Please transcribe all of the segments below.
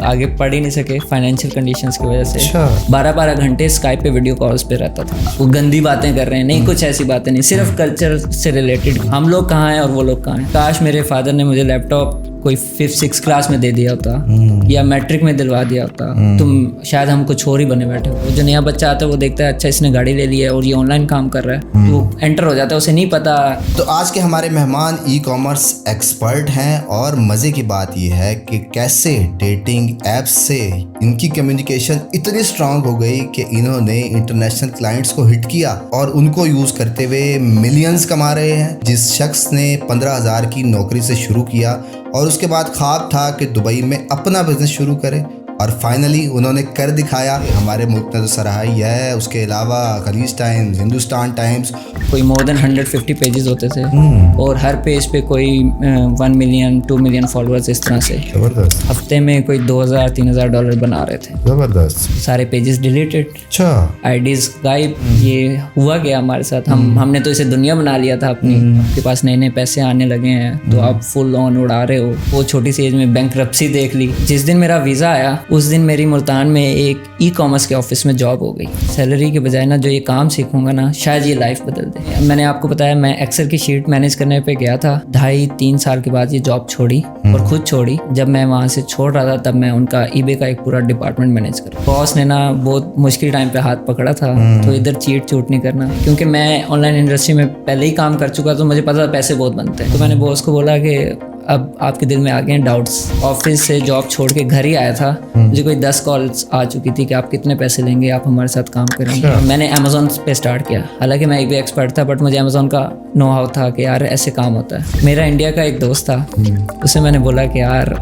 आगे पढ़ ही नहीं सके फाइनेंशियल कंडीशंस की वजह से। 12-12 घंटे स्काइप पे वीडियो कॉल्स पे रहता था। वो गंदी बातें कर रहे हैं, नहीं कुछ ऐसी बातें नहीं, सिर्फ कल्चर से रिलेटेड, हम लोग कहाँ हैं और वो लोग कहाँ हैं। काश मेरे फादर ने मुझे लैपटॉप कोई 5-6 क्लास में दे दिया होता या मैट्रिक में दिलवा दिया होता, तुम शायद हम कुछ और ही बने बैठे हो। जो नया बच्चा आता है वो देखता है अच्छा इसने गाड़ी ले ली है और ये ऑनलाइन काम कर रहा है, तो एंटर हो जाता है, उसे नहीं पता। तो आज के हमारे मेहमान ई कॉमर्स एक्सपर्ट हैं और मज़े की बात ये है कि कैसे डेटिंग ऐप्स से इनकी कम्युनिकेशन इतनी स्ट्रांग हो गई कि इन्होंने इंटरनेशनल क्लाइंट्स को हिट किया और उनको यूज़ करते हुए मिलियंस कमा रहे हैं। जिस शख्स ने 15,000 की नौकरी से शुरू किया और उसके बाद ख्वाब था कि दुबई में अपना बिजनेस शुरू करें और फाइनली उन्होंने कर दिखाया। हमारे मुल्क में तो सराहा ही है, उसके अलावा खलीज टाइम्स, हिंदुस्तान टाइम्स, कोई मोर देन 150 पेजेस होते थे और हर पेज पे कोई 1 मिलियन 2 मिलियन फॉलोअर्स, इस तरह से। जबरदस्त। हफ्ते में कोई $2,000-3,000 बना रहे थे। जबरदस्त। सारे पेजेस डिलीटेड, अच्छा, आईडीज गायब। ये हुआ गया हमारे साथ। हमने तो इसे दुनिया बना लिया था अपनी। आपके पास नए नए पैसे आने लगे हैं तो आप फुल ऑन उड़ा रहे हो। वो छोटी सी एज में बैंकरप्सी देख ली। जिस दिन मेरा वीज़ा आया उस दिन मेरी मुल्तान में एक ई कॉमर्स के ऑफिस में जॉब हो गई। सैलरी के बजाय ना जो ये काम सीखूंगा ना, शायद ये लाइफ बदल दे। मैंने आपको बताया मैं एक्सेल की शीट मैनेज करने पे गया था। 2.5-3 साल के बाद ये जॉब छोड़ी और खुद छोड़ी। जब मैं वहाँ से छोड़ रहा था तब मैं उनका ईबे का एक पूरा डिपार्टमेंट मैनेज कर। बॉस ने ना बहुत मुश्किल टाइम पे हाथ पकड़ा था, तो इधर चीट चूट नहीं करना, क्योंकि मैं ऑनलाइन इंडस्ट्री में पहले ही काम कर चुका तो मुझे पता था पैसे बहुत बनते हैं। तो मैंने बॉस को बोला कि अब आपके दिल में आ गए हैं डाउट्स। ऑफिस से जॉब छोड़ के घर ही आया था, मुझे कोई 10 कॉल्स आ चुकी थी कि आप कितने पैसे लेंगे, आप हमारे साथ काम करेंगे। मैंने अमेजोन पे स्टार्ट किया। हालांकि मैं एक भी एक्सपर्ट था बट मुझे अमेजोन का नो हाउ था कि यार ऐसे काम होता है। मेरा इंडिया का एक दोस्त था, उसे मैंने बोला कि यार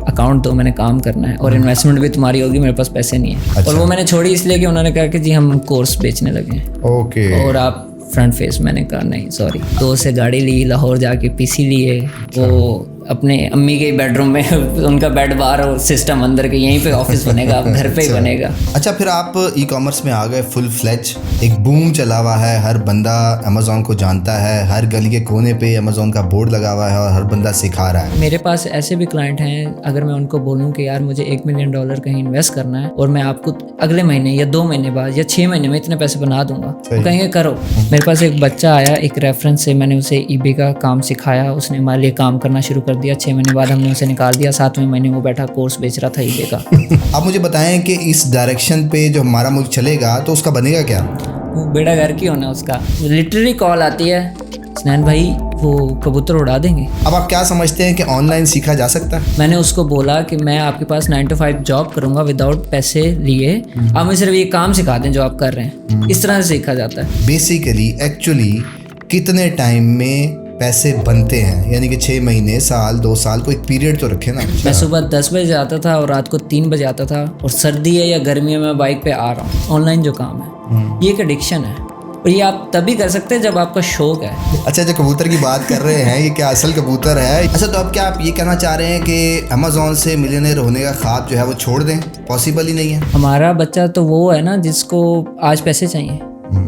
अकाउंट दो, मैंने काम करना है और इन्वेस्टमेंट भी तुम्हारी होगी, मेरे पास पैसे नहीं है। और वो मैंने छोड़ी इसलिए कि उन्होंने कहा कि जी हम कोर्स बेचने लगे हैं और आप फ्रंट फेस। मैंने कहा नहीं सॉरी। तो उससे गाड़ी ली, लाहौर जाके पीसी लिए। वो अपने अम्मी के बेडरूम में उनका बेड बाहर और सिस्टम अंदर के, यहीं पे ऑफिस बनेगा, घर पे ही बनेगा। अच्छा, फिर आप ई कॉमर्स में आ गए फुल फ्लेज। एक बूम चला हुआ है, हर बंदा अमेजोन को जानता है, हर गली के कोने पे अमेजोन का बोर्ड लगा हुआ है और हर बंदा सिखा रहा है। मेरे पास ऐसे भी क्लाइंट हैं, अगर मैं उनको बोलूं कि यार मुझे $1 मिलियन कहीं इन्वेस्ट करना है और मैं आपको अगले महीने या 2 महीने बाद या 6 महीने में इतने पैसे बना दूंगा, तो कहेंगे करो। मेरे पास एक बच्चा आया, एक रेफरेंस से मैंने उसे ईबे का काम सिखाया, उसने हमारे लिए काम करना शुरू कर दिया। 6 महीने बाद हमने उसे निकाल दिया। 7वें महीने वो बैठा कोर्स बेच रहा था ईबे का। आप मुझे बताएं कि इस डायरेक्शन पे जो हमारा मुल्क चलेगा तो उसका बनेगा क्या? वो बेड़ा घर की होना उसका। लिटरली कॉल आती है, स्नैन भाई वो कबूतर उड़ा देंगे। अब आप क्या समझते हैं कि ऑनलाइन सीखा जा सकता है? मैंने उसको बोला कि मैं आपके पास 9 to 5 जॉब करूंगा विदाउट पैसे लिए, आप मुझे सिर्फ ये काम सिखा दें जो आप कर रहे हैं। इस तरह से सीखा जाता है। बेसिकली एक्चुअली कितने टाइम में पैसे बनते हैं, यानी कि 6 महीने, साल, 2 साल, कोई पीरियड तो रखे ना। मैं सुबह 10 बजे आता था और रात को 3 बजे आता था, और सर्दी है या गर्मी है मैं बाइक पे आ रहा हूँ। ऑनलाइन जो काम है ये एक एडिक्शन है और ये आप तभी कर सकते हैं जब आपका शौक है। अच्छा, जो कबूतर की बात कर रहे हैं, ये क्या असल कबूतर है? अच्छा, तो अब क्या आप ये कहना चाह रहे हैं कि अमेजोन से मिलियनेयर होने का ख्वाब जो है वो छोड़ दें? पॉसिबल ही नहीं है। हमारा बच्चा तो वो है ना जिसको आज पैसे चाहिए,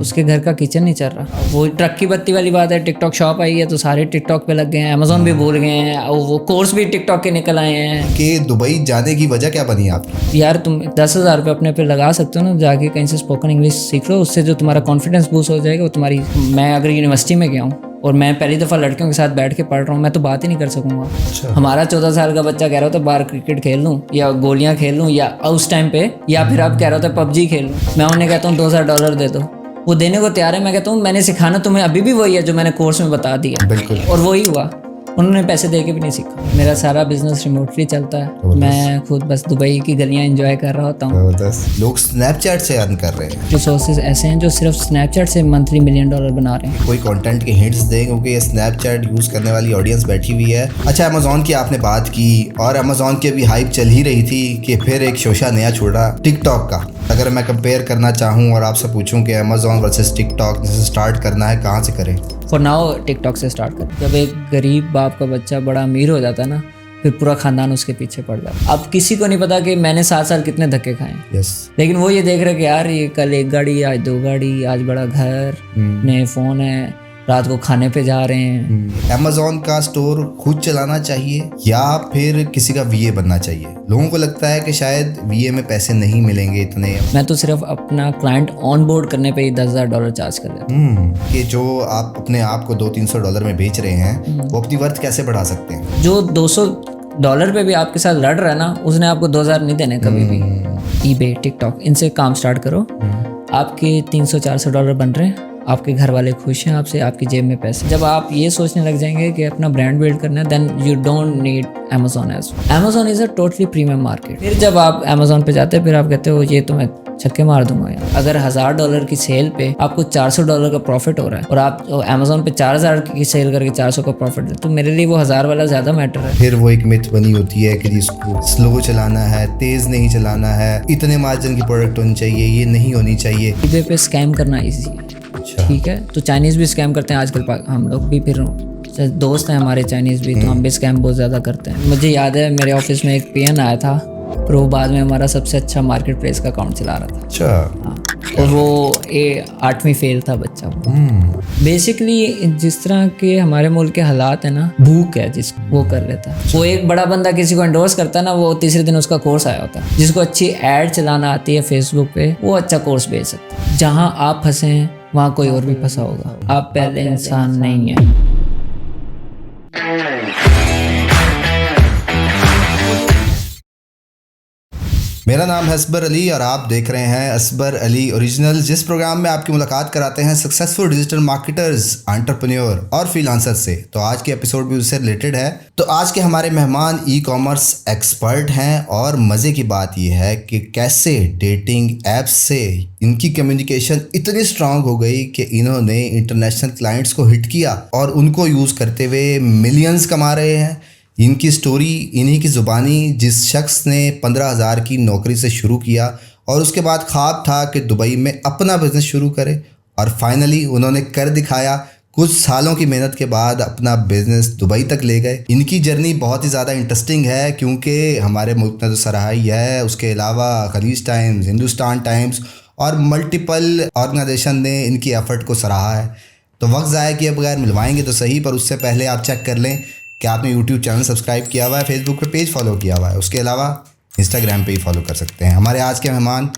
उसके घर का किचन नहीं चल रहा। वो ट्रक की बत्ती वाली बात है। टिकटॉक शॉप आई है तो सारे टिकटॉक पे लग गए हैं, अमेजोन भी भूल गए हैं, वो कोर्स भी टिकटॉक के निकल आए हैं। कि दुबई जाने की वजह क्या बनी आपकी? यार तुम 10,000 रुपये अपने पे लगा सकते हो ना, जाके कहीं से स्पोकन इंग्लिश सीख लो, उससे जो तुम्हारा कॉन्फिडेंस बूस्ट हो जाएगा वो तुम्हारी। मैं अगर यूनिवर्सिटी में गया हूँ और मैं पहली दफ़ा लड़कियों के साथ बैठ के पढ़ रहा हूँ, मैं तो बात ही नहीं कर सकूंगा। अच्छा। हमारा 14 साल का बच्चा कह रहा था बाहर क्रिकेट खेल लूँ या गोलियाँ खेल लूँ या उस टाइम पे, या फिर आप कह रहा था पबजी खेल लूँ। मैं उन्हें कहता हूँ $2,000 दे दो, वो देने को तैयार है। मैं कहता हूँ मैंने सिखाना तुम्हें अभी भी वही है जो मैंने कोर्स में बता दिया। बिल्कुल। और वही हुआ, उन्होंने पैसे दे के भी नहीं सीखा। मेरा सारा बिजनेस रिमोटली चलता है। मैं खुद बस दुबई की गलियां एंजॉय कर रहा होता हूँ। लोग स्नैपचैट से अर्न कर रहे हैं। जो सोर्सेज ऐसे हैं जो सिर्फ स्नैपचैट से मंथली $1 मिलियन बना रहे हैं। कोई कंटेंट के हिंट्स दें, क्योंकि ये स्नैपचैट यूज़ करने वाली ऑडियंस बैठी हुई है। अच्छा, अमेजोन की आपने बात की और अमेजोन की अभी हाइप चल ही रही थी कि फिर एक शोशा नया छोड़ा टिकटॉक का। अगर मैं कंपेयर करना चाहूँ और आपसे पूछूं कि अमेजोन वर्सेस टिकटॉक जैसे स्टार्ट करना है, कहाँ से करें? फॉर नाउ टिकटॉक से स्टार्ट करें। जब एक गरीब बाप का बच्चा बड़ा अमीर हो जाता है ना, फिर पूरा खानदान उसके पीछे पड़ जाता है। अब किसी को नहीं पता कि मैंने 7 साल कितने धक्के खाए। यस। लेकिन वो ये देख रहे कि यार ये कल 1 गाड़ी, आज 2 गाड़ी, आज बड़ा घर, नए फ़ोन है। रात को खाने पे जा रहे हैं। अमेज़ॉन का स्टोर खुद चलाना चाहिए या फिर किसी का वीए बनना चाहिए? लोगों को लगता है कि शायद वीए में पैसे नहीं मिलेंगे इतने। मैं तो सिर्फ अपना क्लाइंट ऑन बोर्ड करने पे ही $10,000 चार्ज कर लेता हूँ। कि जो आप अपने आप को $200-300 में बेच रहे हैं वो अपनी वर्थ कैसे बढ़ा सकते हैं? जो $200 पे भी आपके साथ लड़ रहा है ना, उसने आपको 2,000 नहीं देने कभी भी। eBay, टिकटॉक, इनसे काम स्टार्ट करो। आपके $300-400 बन रहे हैं, आपके घर वाले खुश हैं आपसे, आपकी जेब में पैसे। जब आप ये सोचने लग जाएंगे कि अपना ब्रांड बिल्ड करना है, then you don't need Amazon as well. Amazon is a totally premium market. फिर जब आप Amazon पे जाते हैं, फिर आप कहते हो ये तो मैं छक्के मार दूंगा यार। अगर $1,000 की सेल पे आपको $400 का प्रॉफिट हो रहा है और आप Amazon पे 4,000 की सेल करके 400 का प्रॉफिट है, तो मेरे लिए वो 1,000 वाला ज़्यादा मैटर है। फिर वो एक मिथ बनी होती है कि जिसको स्लो चलाना है, तेज नहीं चलाना है, इतने मार्जिन की प्रोडक्ट होनी चाहिए, ये नहीं होनी चाहिए। eBay पे स्कैम करना ईजी है, ठीक है। तो चाइनीज़ भी स्कैम करते हैं आजकल, हम लोग भी, फिर दोस्त हैं हमारे चाइनीज़ भी, तो हम भी स्कैम बहुत ज़्यादा करते हैं। मुझे याद है मेरे ऑफिस में एक पीएन आया था, और वो बाद में हमारा सबसे अच्छा मार्केट प्लेस का अकाउंट चला रहा था। अच्छा। हाँ, और वो 8वीं फेल था बच्चा। बेसिकली जिस तरह के हमारे मुल्क के हालात है ना, भूख है जिसको, वो कर लेता है। वो एक बड़ा बंदा किसी को एंडोर्स करता है ना, वो तीसरे दिन उसका कोर्स आया होता है। जिसको अच्छी एड चलाना आती है फेसबुक पे, वो अच्छा कोर्स बेच सकता है। जहाँ आप फंसे हैं वहाँ कोई और भी फंसा होगा, आप पहले इंसान नहीं हैं। मेरा नाम है असबर अली और आप देख रहे हैं असबर अली ओरिजिनल, जिस प्रोग्राम में आपकी मुलाकात कराते हैं सक्सेसफुल डिजिटल मार्केटर्स, एंटरप्रेन्योर और फ्रीलांसर से। तो आज के एपिसोड भी उससे रिलेटेड है। तो आज के हमारे मेहमान ई कॉमर्स एक्सपर्ट हैं और मज़े की बात यह है कि कैसे डेटिंग ऐप्स से इनकी कम्युनिकेशन इतनी स्ट्रांग हो गई कि इन्होंने इंटरनेशनल क्लाइंट्स को हिट किया और उनको यूज़ करते हुए मिलियंस कमा रहे हैं। इनकी स्टोरी इन्हीं की ज़ुबानी, जिस शख्स ने 15,000 की नौकरी से शुरू किया और उसके बाद ख्वाब था कि दुबई में अपना बिज़नेस शुरू करे और फाइनली उन्होंने कर दिखाया। कुछ सालों की मेहनत के बाद अपना बिज़नेस दुबई तक ले गए। इनकी जर्नी बहुत ही ज़्यादा इंटरेस्टिंग है क्योंकि हमारे मुल्क ने तो सराहा ही है, उसके अलावा खलीज टाइम्स, हिंदुस्तान टाइम्स और मल्टीपल ऑर्गेनाइजेशन ने इनकी एफ़र्ट को सराहा है। तो वक्त ज़ाया किए बगैर मिलवाएंगे तो सही, पर उससे पहले आप चेक कर लें कि आपने यूट्यूब चैनल सब्सक्राइब किया हुआ है, फेसबुक पे पेज फॉलो किया हुआ है, उसके अलावा इंस्टाग्राम पे ही फॉलो कर सकते हैं। हमारे आज के मेहमान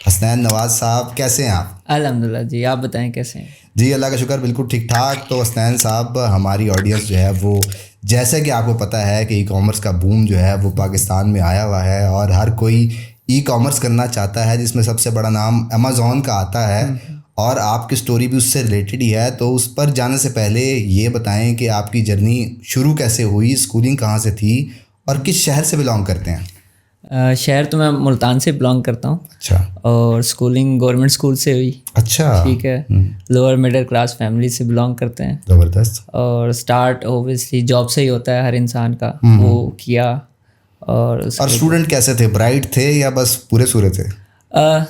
हसनैन नवाज़ साहब, कैसे हैं आप? अल्हम्दुलिल्लाह जी, आप बताएं कैसे हैं? जी अल्लाह का शुक्र, बिल्कुल ठीक ठाक। तो हसनैन साहब, हमारी ऑडियंस जो है वो, जैसे कि आपको पता है कि ई कॉमर्स का बूम जो है वो पाकिस्तान में आया हुआ है और हर कोई ई कॉमर्स करना चाहता है, जिसमें सबसे बड़ा नाम अमेज़ॉन का आता है और आपकी स्टोरी भी उससे रिलेटेड ही है। तो उस पर जाने से पहले ये बताएं कि आपकी जर्नी शुरू कैसे हुई, स्कूलिंग कहाँ से थी और किस शहर से बिलोंग करते हैं? शहर तो मैं मुल्तान से बिलोंग करता हूँ। अच्छा। और स्कूलिंग गवर्नमेंट स्कूल से हुई। अच्छा, ठीक है। लोअर मिडिल क्लास फैमिली से बिलोंग करते हैं। ज़बरदस्त। और स्टार्ट ओबियसली जॉब से ही होता है हर इंसान का, वो किया। और स्टूडेंट कैसे थे? ब्राइट थे या बस पूरे सूरे थे?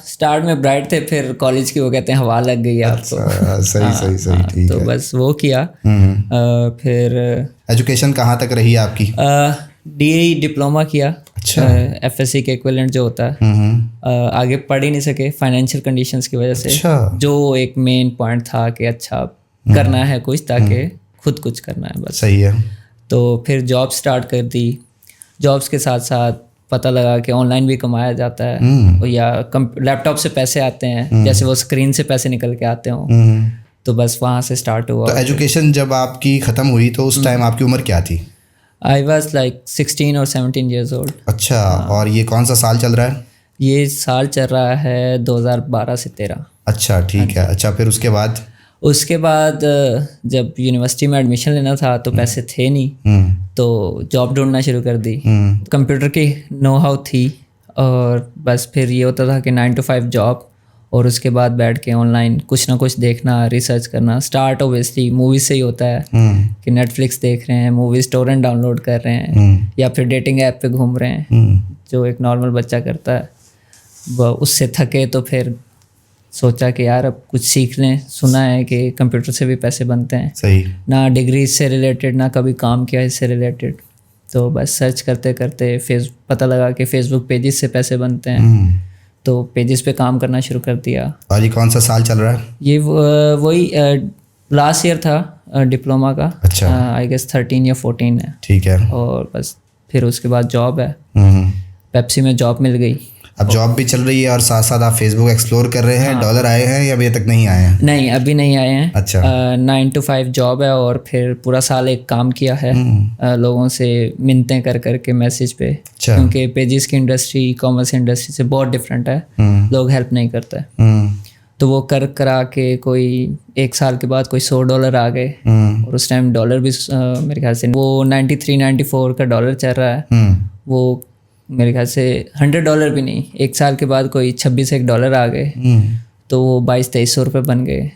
स्टार्ट में ब्राइट थे, फिर कॉलेज की वो कहते हैं हवा लग गई आपको। सही ठीक तो है। बस वो किया। फिर एजुकेशन कहाँ तक रही आपकी? DAE डिप्लोमा किया। अच्छा। FSC के इक्विवेलेंट जो होता है। आगे पढ़ ही नहीं सके फाइनेंशियल कंडीशंस की वजह से। अच्छा। जो एक मेन पॉइंट था कि अच्छा करना है कुछ, ताकि खुद कुछ करना है बस। सही है। तो फिर जॉब स्टार्ट कर दी। जॉब्स के साथ साथ पता लगा कि ऑनलाइन भी कमाया जाता है या लैपटॉप से पैसे आते हैं, जैसे वो स्क्रीन से पैसे निकल के आते हों। तो बस वहाँ से स्टार्ट हुआ। तो एजुकेशन जब आपकी ख़त्म हुई तो उस टाइम आपकी उम्र क्या थी? I was like 16 और 17 years old। अच्छा। और ये कौन सा साल चल रहा है? ये साल चल रहा है 2012 से 13। अच्छा, ठीक है। अच्छा, फिर उसके बाद जब यूनिवर्सिटी में एडमिशन लेना था तो पैसे थे नहीं, तो जॉब ढूंढना शुरू कर दी। कंप्यूटर की नो हाउ थी और बस फिर ये होता था कि 9 to 5 जॉब और उसके बाद बैठ के ऑनलाइन कुछ ना कुछ देखना, रिसर्च करना। स्टार्ट ओबियसली मूवीज से ही होता है कि नेटफ्लिक्स देख रहे हैं, मूवीज टोरेंट डाउनलोड कर रहे हैं या फिर डेटिंग ऐप पे घूम रहे हैं, जो एक नॉर्मल बच्चा करता है। वो उससे थके तो फिर सोचा कि यार अब कुछ सीख लें। सुना है कि कंप्यूटर से भी पैसे बनते हैं। सही। ना डिग्री से रिलेटेड, ना कभी काम किया इससे रिलेटेड। तो बस सर्च करते करते पता लगा कि फेसबुक पेजेस से पैसे बनते हैं, तो पेजेस पे काम करना शुरू कर दिया। और ये कौन सा साल चल रहा है? ये वही लास्ट ईयर था डिप्लोमा का. अच्छा. आई गेस 13 या 14 है. ठीक है. और बस फिर उसके बाद जॉब है. हम्म. पेप्सी में जॉब मिल गई. अब जॉब भी चल रही है और साथ साथ आप फेसबुक एक्सप्लोर कर रहे हैं. डॉलर आए हैं या अभी तक नहीं आए हैं? नहीं, अभी नहीं आए हैं. अच्छा. 9 to 5 जॉब है और फिर पूरा साल एक काम किया है. लोगों से मिन्नतें कर करके मैसेज पे. अच्छा. क्योंकि पेजेस की इंडस्ट्री कॉमर्स इंडस्ट्री से बहुत डिफरेंट है. लोग हेल्प नहीं करते. तो वो कर करा के कोई 1 साल के बाद कोई $100 आ गए. और उस टाइम डॉलर भी मेरे ख्याल से वो 93-94 का डॉलर चल रहा है. वो मेरे ख्याल से $100 भी नहीं, 1 साल के बाद कोई $26 आ गए. तो वो 2200-2300 रुपये बन गए.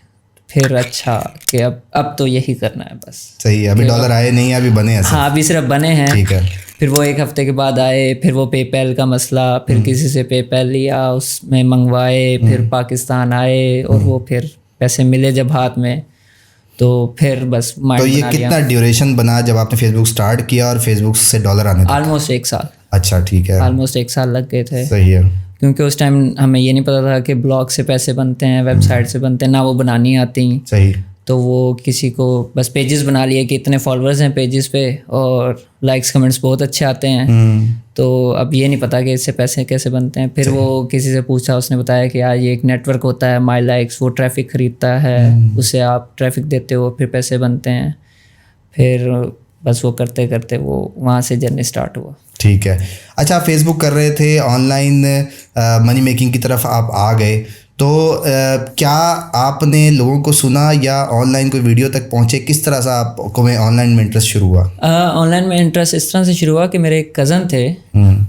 फिर अच्छा कि अब तो यही करना है बस. सही है. अभी डॉलर आए नहीं है, अभी बने हैं. हाँ, अभी सिर्फ बने हैं. ठीक है. फिर वो 1 हफ्ते के बाद आए. फिर वो पेपैल का मसला, फिर किसी से पेपैल लिया, उसमें मंगवाए, फिर पाकिस्तान आए और वो फिर पैसे मिले जब हाथ में तो फिर बस माइंड तो ये बना लिया. कितना ड्यूरेशन बना जब आपने फेसबुक स्टार्ट किया और फेसबुक से डॉलर आने तक? ऑलमोस्ट 1 साल. अच्छा. ठीक है. ऑलमोस्ट 1 साल लग गए थे. सही है. क्योंकि उस टाइम हमें ये नहीं पता था कि ब्लॉग से पैसे बनते हैं, वेबसाइट से बनते हैं, ना वो बनानी आती. सही. तो वो किसी को बस पेजेस बना लिए कि इतने फॉलोअर्स हैं पेजेस पे और लाइक्स कमेंट्स बहुत अच्छे आते हैं. तो अब ये नहीं पता कि इससे पैसे कैसे बनते हैं. फिर वो किसी से पूछा, उसने बताया कि यार ये एक नेटवर्क होता है माई लाइक्स, वो ट्रैफिक खरीदता है, उसे आप ट्रैफिक देते हो, फिर पैसे बनते हैं. फिर बस वो करते करते वो वहाँ से जर्नी स्टार्ट हुआ. ठीक है. अच्छा, आप फेसबुक कर रहे थे, ऑनलाइन मनी मेकिंग की तरफ आप आ गए, तो क्या आपने लोगों को सुना या ऑनलाइन कोई वीडियो तक पहुंचे? किस तरह से आपको में ऑनलाइन में इंटरेस्ट शुरू हुआ? ऑनलाइन में इंटरेस्ट इस तरह से शुरू हुआ कि मेरे एक कज़न थे,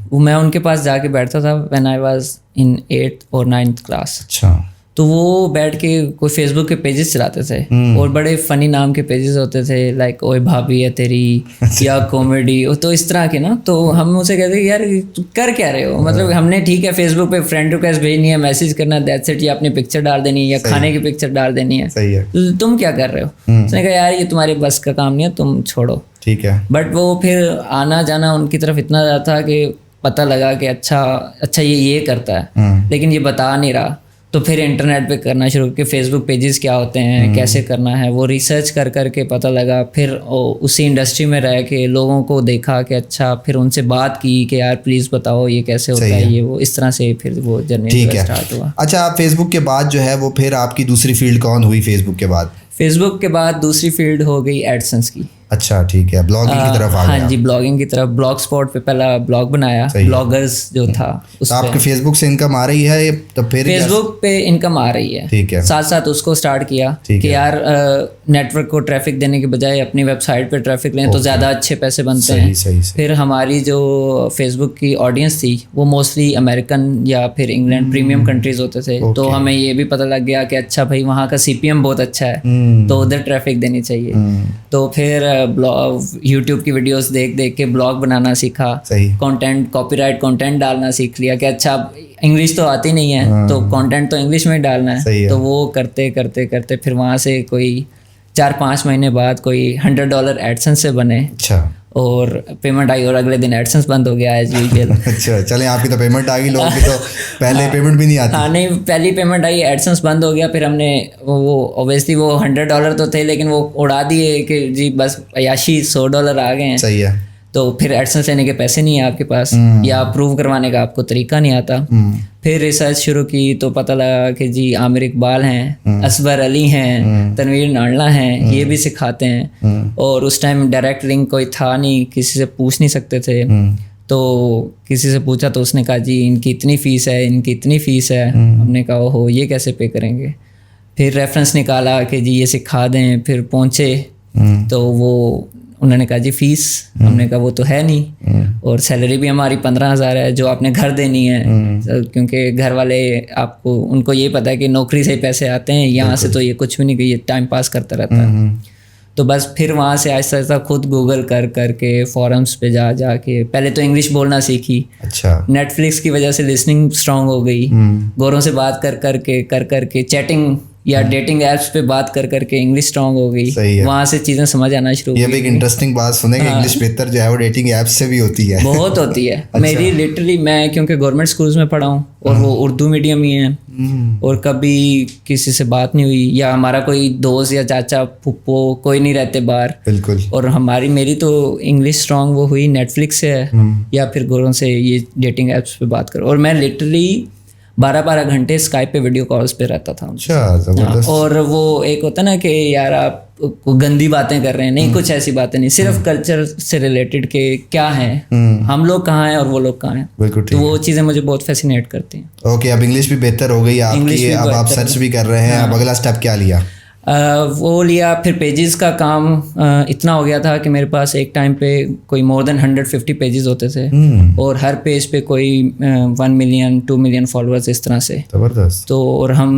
वो मैं उनके पास जाके बैठता था when I was in 8th और 9th क्लास. अच्छा. तो वो बैठ के कोई फेसबुक के पेजेस चलाते थे और बड़े फनी नाम के पेजेस होते थे, लाइक ओए भाभी है तेरी या कॉमेडी, तो इस तरह के ना. तो हम उसे कहते कि यार तू कर क्या रहे हो, मतलब हमने ठीक है फेसबुक पे फ्रेंड रिक्वेस्ट भेजनी है, मैसेज करना है, दैट्स इट, या अपनी पिक्चर डाल देनी है या खाने की पिक्चर डाल देनी है. सही है. तो तुम क्या कर रहे हो? उसने कहा यार ये तुम्हारे बस का काम नहीं है, तुम छोड़ो. ठीक है. बट वो फिर आना जाना उनकी तरफ इतना ज़्यादा था कि पता लगा कि अच्छा ये करता है, लेकिन ये बता नहीं रहा. तो फिर इंटरनेट पे करना शुरू कि फेसबुक पेजेस क्या होते हैं, कैसे करना है, वो रिसर्च कर करके पता लगा. फिर उसी इंडस्ट्री में रह के लोगों को देखा कि अच्छा, फिर उनसे बात की कि यार प्लीज़ बताओ ये कैसे होता है, ये वो, इस तरह से फिर वो जर्नी स्टार्ट हुआ. अच्छा, आप फेसबुक के बाद जो है वो फिर आपकी दूसरी फील्ड कौन हुई फेसबुक के बाद? फेसबुक के बाद दूसरी फील्ड हो गई एडसेंस की. अच्छा. ठीक है. ब्लॉगिंग की तरफ आ गया. हाँ जी, ब्लॉगिंग की तरफ. ब्लॉग स्पॉट पे पहला ब्लॉग बनाया, ब्लॉगर्स जो था तो आपके फेसबुक से इनकम आ रही है? तो फिर फेसबुक पे इनकम आ रही है. ठीक है. साथ साथ उसको स्टार्ट किया कि यार नेटवर्क को ट्रैफिक देने के बजाय अपनी वेबसाइट पे ट्रैफिक लें तो ज़्यादा अच्छे पैसे बनते हैं. सही. फिर हमारी जो फेसबुक की ऑडियंस थी वो मोस्टली अमेरिकन या फिर इंग्लैंड प्रीमियम कंट्रीज होते थे. तो हमें ये भी पता लग गया कि अच्छा भाई वहाँ का CPM बहुत अच्छा है, तो उधर ट्रैफिक देनी चाहिए. तो फिर ब्लॉग यूट्यूब की वीडियोस देख देख के ब्लॉग बनाना सीखा. कंटेंट, कॉपीराइट कंटेंट डालना सीख लिया कि अच्छा इंग्लिश तो आती नहीं है तो कंटेंट तो इंग्लिश में डालना है. तो वो करते करते करते फिर वहाँ से कोई 4-5 महीने बाद कोई $100 एडसेंस से बने. अच्छा. और पेमेंट आई और अगले दिन एडसेंस बंद हो गया एज यूजुअल. अच्छा. चलें, आपकी तो पेमेंट आ गई, लोगों की तो पहले पेमेंट भी नहीं आती. हाँ नहीं, पहली पेमेंट आई, एडसेंस बंद हो गया. फिर हमने वो ऑब्वियसली वो $100 तो थे लेकिन वो उड़ा दिए कि जी बस अयाशी $100 आ गए हैं. सही है. तो फिर एडसेंस लेने के पैसे नहीं है आपके पास या अप्रूव करवाने का आपको तरीका नहीं आता. फिर रिसर्च शुरू की तो पता लगा कि जी आमिर इकबाल हैं, असबर अली हैं, तनवीर नाडला हैं, ये भी सिखाते हैं. और उस टाइम डायरेक्ट लिंक कोई था नहीं, किसी से पूछ नहीं सकते थे. तो किसी से पूछा तो उसने कहा जी इनकी इतनी फ़ीस है, इनकी इतनी फ़ीस है. हमने कहा ओहो ये कैसे पे करेंगे. फिर रेफरेंस निकाला कि जी ये सिखा दें. फिर पहुँचे तो वो उन्होंने कहा जी फीस. हमने कहा वो तो है नहीं, और सैलरी भी हमारी 15,000 है जो आपने घर देनी है. क्योंकि घर वाले आपको, उनको ये पता है कि नौकरी से पैसे आते हैं, यहाँ से तो ये कुछ भी नहीं, ये टाइम पास करता रहता है. तो बस फिर वहाँ से आहिस्ता आहिस्ता खुद गूगल कर करके फॉरम्स पे जा के पहले तो इंग्लिश बोलना सीखी. अच्छा. नेटफ्लिक्स की वजह से लिसनिंग स्ट्रांग हो गई. गोरों से बात कर करके चैटिंग या डेटिंग एप्स पे बात कर करके इंग्लिश स्ट्रांग हो गई. वहाँ से चीज़ें समझ आना शुरू हुई. ये भी एक इंटरेस्टिंग बात सुने कि इंग्लिश बेहतर जो है वो डेटिंग एप्स से भी होती है. बहुत होती है. मेरी लिटरली, मैं क्योंकि गवर्नमेंट स्कूल्स में पढ़ा हूँ और वो उर्दू मीडियम ही है, और कभी किसी से बात नहीं हुई, या हमारा कोई दोस्त या चाचा फूफो कोई नहीं रहते बाहर। बिल्कुल। और मेरी तो इंग्लिश स्ट्रांग वो हुई नेटफ्लिक्स से है या फिर गोरों से ये डेटिंग एप्स पे बात करो। और मैं लिटरली 12-12 घंटे स्काइप पे वीडियो कॉल्स पे रहता था। अच्छा, जबरदस्त। और वो एक होता ना कि यार आप गंदी बातें कर रहे हैं, नहीं कुछ ऐसी बातें नहीं, सिर्फ कल्चर से रिलेटेड के क्या है, हम लोग कहाँ हैं और वो लोग कहाँ हैं। बिल्कुल तो वो चीज़ें मुझे बहुत फैसिनेट करती हैं। ओके, अब इंग्लिश भी बेहतर हो गई आपकी, अब आप सर्च भी कर रहे हैं, अब अगला स्टेप क्या लिया? वो लिया, फिर पेजेस का काम इतना हो गया था कि मेरे पास एक टाइम पे कोई मोर देन 150 पेजेस होते थे, और हर पेज पे कोई 1 मिलियन 2 मिलियन फॉलोअर्स इस तरह से। जबरदस्त। तो और हम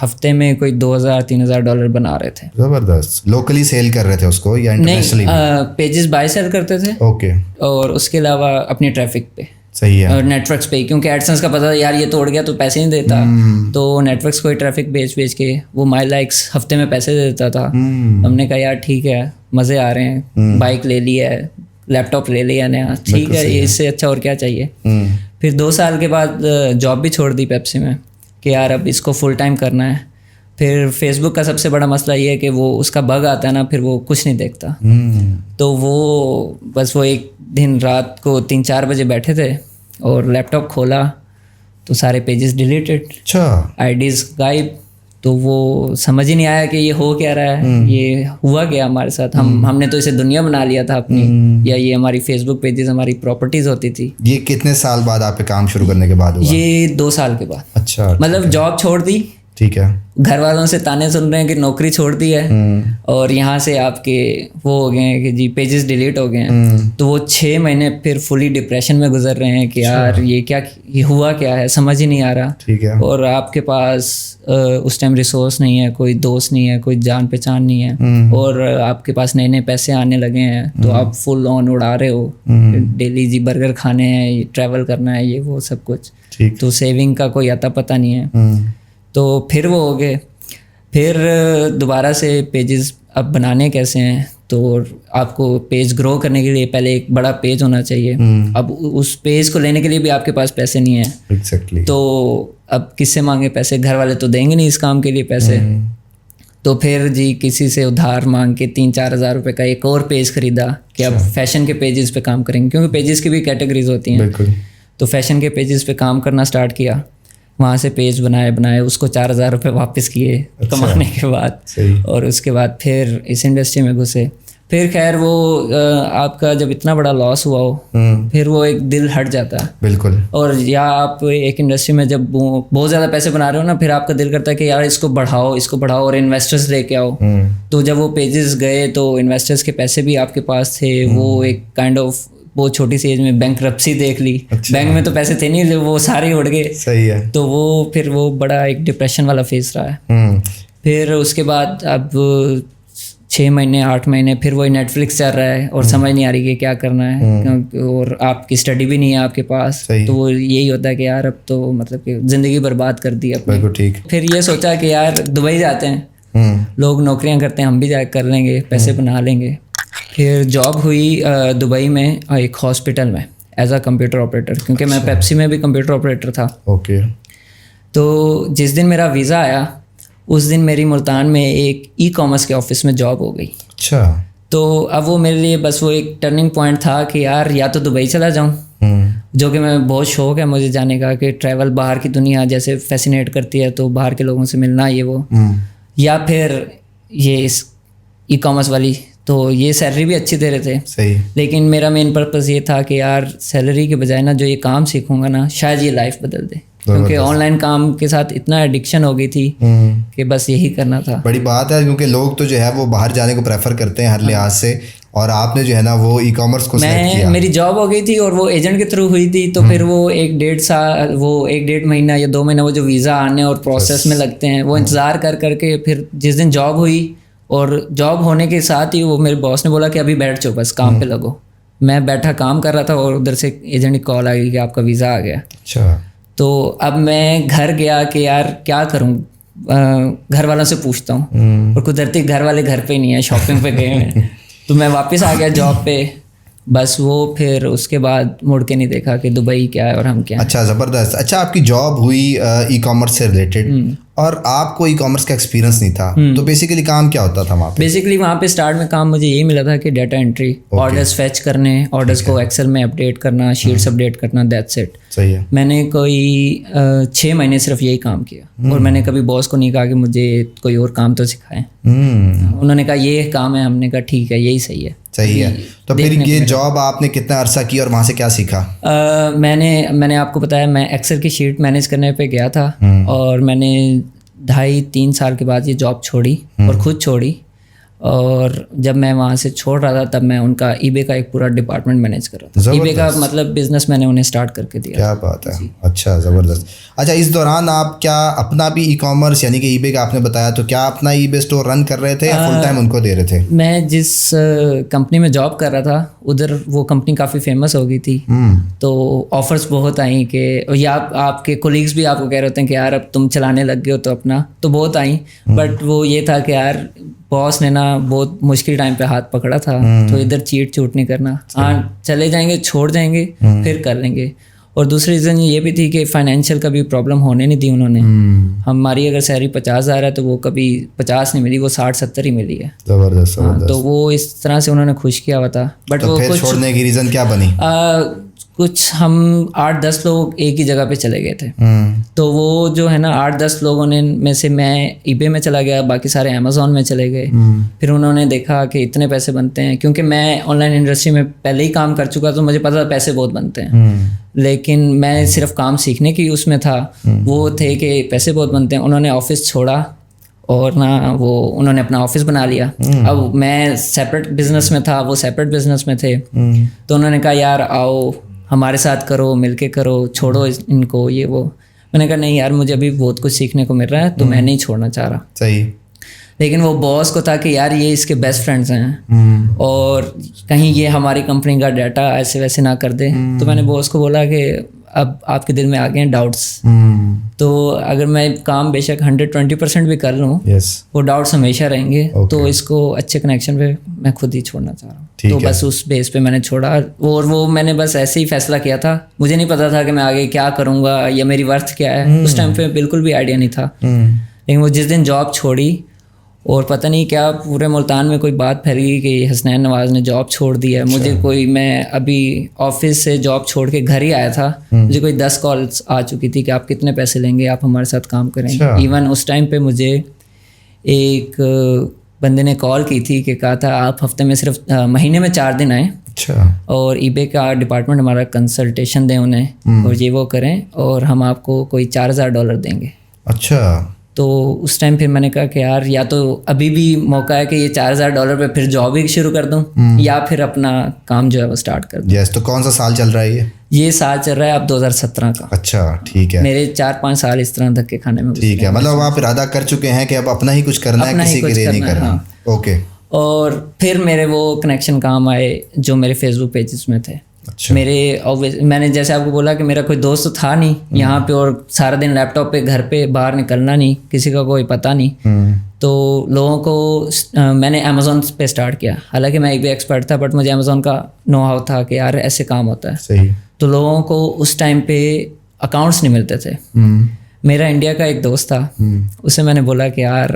हफ्ते में कोई $2,000-3,000 बना रहे थे। जबरदस्त। लोकली सेल कर रहे थे उसको या इंटरनेशनली? पेजेस बाय सेल करते थे। ओके। और उसके अलावा अपनी ट्रैफिक पे, सही है। और नेटवर्क्स पे, क्योंकि एडसेंस का पता था यार ये तोड़ गया तो पैसे नहीं देता, तो नेटवर्क्स को ही ट्रैफिक बेच के वो माई लाइक्स हफ्ते में पैसे दे देता था। हमने कहा यार ठीक है, मज़े आ रहे हैं, बाइक ले लिया है, लैपटॉप ले लिया नया, ठीक है, ये इससे अच्छा और क्या चाहिए। फिर 2 साल के बाद जॉब भी छोड़ दी पेप्सी में कि यार अब इसको फुल टाइम करना है। फिर फेसबुक का सबसे बड़ा मसला ये है कि वो उसका बग आता है ना, फिर वो कुछ नहीं देखता। तो वो बस वो एक दिन रात को 3-4 बजे बैठे थे और लैपटॉप खोला तो सारे पेजेस डिलीटेड, अच्छा, आईडीज गायब। तो वो समझ ही नहीं आया कि ये हो क्या रहा है, ये हुआ क्या हमारे साथ। हमने तो इसे दुनिया बना लिया था अपनी, या ये हमारी फेसबुक पेजेस हमारी प्रॉपर्टीज होती थी। ये कितने साल बाद आप पे काम शुरू करने के बाद हुआ? ये 2 साल के बाद। अच्छा, मतलब जॉब छोड़ दी, ठीक है, घर वालों से ताने सुन रहे हैं कि नौकरी छोड़ दी है, और यहाँ से आपके वो हो गए हैं कि जी पेजेस डिलीट हो गए हैं। तो वो 6 महीने फिर फुली डिप्रेशन में गुजर रहे हैं कि यार ये हुआ क्या है, समझ ही नहीं आ रहा। ठीक है। और आपके पास उस टाइम रिसोर्स नहीं है, कोई दोस्त नहीं है, कोई जान पहचान नहीं है, और आपके पास नए नए पैसे आने लगे हैं, तो आप फुल ऑन उड़ा रहे हो, डेली जी बर्गर खाने हैं, ट्रैवल करना है, ये वो सब कुछ। तो सेविंग का कोई अता पता नहीं है। तो फिर वो हो गए, फिर दोबारा से पेजेस अब बनाने कैसे हैं। तो आपको पेज ग्रो करने के लिए पहले एक बड़ा पेज होना चाहिए। अब उस पेज को लेने के लिए भी आपके पास पैसे नहीं है। Exactly. तो अब किससे मांगे पैसे, घर वाले तो देंगे नहीं इस काम के लिए पैसे। तो फिर जी किसी से उधार मांग के 3-4 हज़ार रुपये का एक और पेज खरीदा कि अब फैशन के पेजेस पे काम करेंगे, क्योंकि पेजेस की भी कैटेगरीज होती हैं। तो फैशन के पेजेस पे काम करना स्टार्ट किया, वहाँ से पेज बनाए, उसको 4,000 रुपये वापस किए कमाने के बाद। और उसके बाद फिर इस इंडस्ट्री में घुसे। फिर खैर वो आपका जब इतना बड़ा लॉस हुआ हो, फिर वो एक दिल हट जाता है। बिल्कुल। और या आप एक इंडस्ट्री में जब बहुत ज़्यादा पैसे बना रहे हो ना, फिर आपका दिल करता है कि यार इसको बढ़ाओ और इन्वेस्टर्स लेके आओ। तो जब वो पेजेस गए तो इन्वेस्टर्स के पैसे भी आपके पास थे। वो एक काइंड ऑफ बहुत छोटी सी एज में बैंकरप्सी देख ली। अच्छा। बैंक में तो पैसे थे नहीं, वो सारे उड़ गए। सही है। तो वो फिर वो बड़ा एक डिप्रेशन वाला फेज रहा है। फिर उसके बाद अब 6 महीने 8 महीने फिर वही नेटफ्लिक्स चल रहा है और समझ नहीं आ रही कि क्या करना है, और आपकी स्टडी भी नहीं है आपके पास। तो वो यही होता है कि यार अब तो मतलब कि ज़िंदगी बर्बाद कर दी अपनी। ठीक। फिर ये सोचा कि यार दुबई जाते हैं, लोग नौकरियां करते हैं, हम भी जा कर लेंगे, पैसे बना लेंगे। फिर जॉब हुई दुबई में एक हॉस्पिटल में एज अ कंप्यूटर ऑपरेटर, क्योंकि मैं पेप्सी में भी कंप्यूटर ऑपरेटर था। ओके। तो जिस दिन मेरा वीज़ा आया उस दिन मेरी मुल्तान में एक ई कॉमर्स के ऑफिस में जॉब हो गई। अच्छा। तो अब वो मेरे लिए बस वो एक टर्निंग पॉइंट था कि यार या तो दुबई चला जाऊँ, जो कि मैं बहुत शौक है मुझे जाने का, कि ट्रैवल बाहर की दुनिया जैसे फैसिनेट करती है, तो बाहर के लोगों से मिलना ये वो, या फिर ये इस ई कॉमर्स वाली। तो ये सैलरी भी अच्छी दे रहे थे। सही। लेकिन मेरा मेन पर्पस ये था कि यार सैलरी के बजाय ना जो ये काम सीखूंगा ना, शायद ये लाइफ बदल दे, क्योंकि ऑनलाइन काम के साथ इतना एडिक्शन हो गई थी कि बस यही करना था। बड़ी बात है, क्योंकि लोग तो जो है वो बाहर जाने को प्रेफर करते हैं हर लिहाज से, और आपने जो है ना वो ई कॉमर्स को सिलेक्ट किया। मेरी जॉब हो गई थी और वो एजेंट के थ्रू हुई थी। तो फिर वो 1-1.5 महीना या 2 महीना वो जो वीज़ा आने और प्रोसेस में लगते हैं, वो इंतज़ार कर करके फिर जिस दिन जॉब हुई, और जॉब होने के साथ ही वो मेरे बॉस ने बोला कि अभी बैठ जाओ, बस काम पे लगो। मैं बैठा काम कर रहा था और उधर से एजेंट की कॉल आ गई कि आपका वीज़ा आ गया। अच्छा। तो अब मैं घर गया कि यार क्या करूं, घर वालों से पूछता हूं, और कुदरती घर वाले घर पे नहीं है, शॉपिंग पे गए हैं। तो मैं वापस आ गया जॉब पे, बस वो फिर उसके बाद मुड़ के नहीं देखा कि दुबई क्या है और हम क्या हैं। अच्छा, ज़बरदस्त। अच्छा, आपकी जॉब हुई ई कॉमर्स से रिलेटेड और आपको ई कॉमर्स का एक्सपीरियंस नहीं था, तो बेसिकली काम क्या होता था वहाँ पे? बेसिकली वहाँ पे स्टार्ट में काम मुझे यही मिला था कि डाटा एंट्री, ऑर्डर्स फेच करने, ऑर्डर्स को एक्सेल में अपडेट करना, शीट्स अपडेट करना, दैट्स इट। सही है। मैंने कोई 6 महीने सिर्फ यही काम किया और मैंने कभी बॉस को नहीं कहा कि मुझे कोई और काम तो सिखाएं। उन्होंने कहा ये काम है, हमने कहा ठीक है यही सही है। सही है। तो फिर ये जॉब आपने कितना अरसा की और वहाँ से क्या सीखा? मैंने आपको बताया मैं एक्सेल की शीट मैनेज करने पे गया था और मैंने 2.5-3 साल के बाद ये जॉब छोड़ी और खुद छोड़ी। और जब मैं वहाँ से छोड़ रहा था तब मैं उनका eBay का एक पूरा डिपार्टमेंट मैनेज कर रहा था। eBay का मतलब बिजनेस मैंने उन्हें स्टार्ट करके दिया। क्या बात है। अच्छा, ज़बरदस्त। अच्छा, इस दौरान आप क्या अपना भी ई कॉमर्स यानी कि eBay का आपने बताया, तो क्या अपना eBay स्टोर रन कर रहे थे या फुल टाइम उनको दे रहे थे? मैं जिस कंपनी में जॉब कर रहा था उधर वो कंपनी काफ़ी फेमस हो गई थी, तो ऑफर्स बहुत आई कि या आपके कोलीग्स भी आपको कह रहे होते हैं कि यार अब तुम चलाने लग गए हो तो अपना, तो बहुत आई। बट वो ये था कि यार बॉस ने ना बहुत मुश्किल टाइम पे हाथ पकड़ा था, तो इधर चीट चूट नहीं करना, हाँ चले जाएंगे छोड़ जाएंगे फिर कर लेंगे। और दूसरी रीज़न ये भी थी कि फाइनेंशियल का भी प्रॉब्लम होने नहीं दी उन्होंने। हमारी अगर सैलरी 50,000 है तो वो कभी 50 नहीं मिली, वो 60-70 ही मिली है। ज़बरदस्त। तो वो इस तरह से उन्होंने खुश किया हुआ था। बट तो वो फिर कुछ छोड़ने की रीज़न क्या बनी? कुछ हम 8-10 लोग एक ही जगह पे चले गए थे, तो वो जो है ना 8-10 लोगों ने में से मैं eBay में चला गया, बाकी सारे Amazon में चले गए। फिर उन्होंने देखा कि इतने पैसे बनते हैं, क्योंकि मैं ऑनलाइन इंडस्ट्री में पहले ही काम कर चुका तो मुझे पता था पैसे बहुत बनते हैं, लेकिन मैं सिर्फ काम सीखने की उसमें था। वो थे कि पैसे बहुत बनते हैं। उन्होंने ऑफिस छोड़ा और ना वो उन्होंने अपना ऑफिस बना लिया। अब मैं सेपरेट बिजनेस में था, वो सेपरेट बिजनेस में थे, तो उन्होंने कहा यार आओ हमारे साथ करो, मिलके करो, छोड़ो इनको ये वो। मैंने कहा नहीं यार मुझे अभी बहुत कुछ सीखने को मिल रहा है, तो मैं नहीं छोड़ना चाह रहा। सही। लेकिन वो बॉस को था कि यार ये इसके बेस्ट फ्रेंड्स हैं और कहीं ये हमारी कंपनी का डाटा ऐसे वैसे ना कर दे। तो मैंने बॉस को बोला कि अब आपके दिल में आ गए हैं डाउट्स, तो अगर मैं काम बेशक 120% भी कर लूँ, वो डाउट्स हमेशा रहेंगे। तो इसको अच्छे कनेक्शन पे मैं खुद ही छोड़ना चाह रहा हूँ। तो बस उस बेस पे मैंने छोड़ा और वो मैंने बस ऐसे ही फैसला किया था। मुझे नहीं पता था कि मैं आगे क्या करूँगा या मेरी वर्थ क्या है, उस टाइम पे बिल्कुल भी आइडिया नहीं था। लेकिन वो जिस दिन जॉब छोड़ी और पता नहीं क्या पूरे मुल्तान में कोई बात फैल गई कि हसनैन नवाज ने जॉब छोड़ दी है। मुझे कोई, मैं अभी ऑफिस से जॉब छोड़ के घर ही आया था, मुझे कोई 10 कॉल्स आ चुकी थी कि आप कितने पैसे लेंगे, आप हमारे साथ काम करेंगे। इवन उस टाइम पे मुझे एक बंदे ने कॉल की थी कि कहा था आप हफ्ते में सिर्फ महीने में 4 दिन आएँ और eBay का डिपार्टमेंट हमारा कंसल्टेशन दें उन्हें और ये वो करें और हम आपको कोई $4,000 देंगे। अच्छा। तो उस टाइम फिर मैंने कहा कि यार या तो अभी भी मौका है कि ये $4,000 पे फिर जॉब ही शुरू कर दूं या फिर अपना काम जो है वो स्टार्ट कर दूं। तो कौन सा साल चल रहा है ये साल चल रहा है अब 2017 का। अच्छा, ठीक है। मेरे 4-5 साल इस तरह धक्के खाने में। ठीक है, मतलब आप इरादा कर चुके हैं कि अब अपना ही कुछ करना है, किसी के लिए नहीं करना। ओके। और फिर मेरे वो कनेक्शन काम आए जो मेरे फेसबुक पेजेस में थे। अच्छा। मैंने जैसे आपको बोला कि मेरा कोई दोस्त था नहीं यहाँ पे और सारा दिन लैपटॉप पे घर पे बाहर निकलना नहीं, किसी का कोई पता नहीं, तो लोगों को मैंने अमेज़ॉन पे स्टार्ट किया। हालांकि मैं एक भी एक्सपर्ट था बट मुझे अमेज़ॉन का नो हाउ था कि यार ऐसे काम होता है। सही। तो लोगों को उस टाइम पे अकाउंट्स नहीं मिलते थे। मेरा इंडिया का एक दोस्त था, उसे मैंने बोला कि यार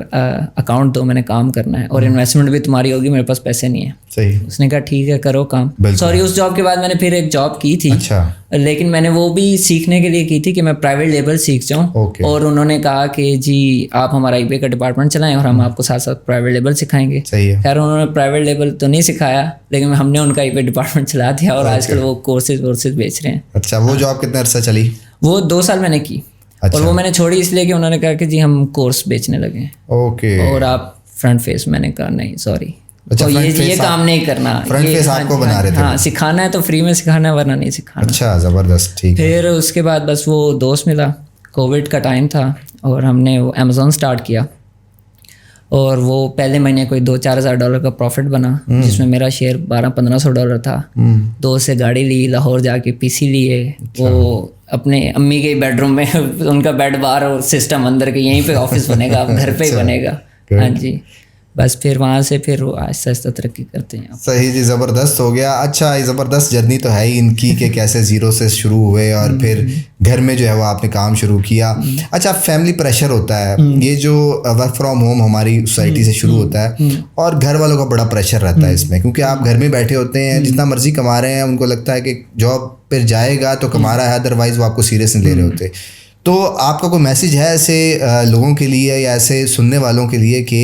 अकाउंट दो, मैंने काम करना है और इन्वेस्टमेंट भी तुम्हारी होगी, मेरे पास पैसे नहीं है। सही। उसने कहा ठीक है करो काम। सॉरी, उस जॉब के बाद मैंने फिर एक जॉब की थी। अच्छा। लेकिन मैंने वो भी सीखने के लिए की थी कि मैं प्राइवेट लेवल सीख जाऊँ। और उन्होंने कहा कि जी आप हमारा eBay का डिपार्टमेंट चलाएं और हम आपको साथ साथ प्राइवेट लेवल सिखाएंगे। खैर उन्होंने प्राइवेट लेवल तो नहीं सिखाया, लेकिन हमने उनका eBay डिपार्टमेंट चला दिया और आजकल वो कोर्सेज बेच रहे हैं। अच्छा, वो जॉब कितना अर्सा चली? वो 2 साल मैंने की। और वो मैंने छोड़ी इसलिए कि उन्होंने कहा कि जी हम कोर्स बेचने लगे। ओके। और आप फ्रंट फेस, मैंने कहा नहीं सॉरी, तो ये काम नहीं करना। फ्रंट फेस आपको बना रहे थे? हाँ, सिखाना है तो फ्री में सिखाना है, वरना नहीं सिखाना। अच्छा, ज़बरदस्त। ठीक है। फिर उसके बाद बस वो दोस्त मिला, कोविड का टाइम था और हमने वो अमेज़ॉन स्टार्ट किया और वो पहले महीने कोई $2-4 का प्रॉफिट बना, जिसमें मेरा शेयर $1,200-1,500 था। 2 से गाड़ी ली, लाहौर जाके PC लिए। वो अपने अम्मी के बेडरूम में उनका बेड बाहर और सिस्टम अंदर के, यहीं पे ऑफिस बनेगा, अब घर पे ही बनेगा। हाँ जी। बस फिर वहाँ से फिर वो आहिस्ता आहिस्ता तरक्की करते हैं। सही जी, ज़बरदस्त हो गया। अच्छा, ये ज़बरदस्त जर्नी तो है ही इनकी कि कैसे ज़ीरो से शुरू हुए और फिर घर में जो है वो आपने काम शुरू किया। अच्छा, फैमिली प्रेशर होता है, ये जो वर्क फ्रॉम होम हमारी सोसाइटी से शुरू होता है और घर वालों का बड़ा प्रेशर रहता है इसमें, क्योंकि आप घर में बैठे होते हैं, जितना मर्जी कमा रहे हैं, उनको लगता है कि जॉब पर जाएगा तो कमा रहा है, अदरवाइज़ वो आपको सीरियस नहीं ले रहे होते। तो आपका कोई मैसेज है ऐसे लोगों के लिए या ऐसे सुनने वालों के लिए कि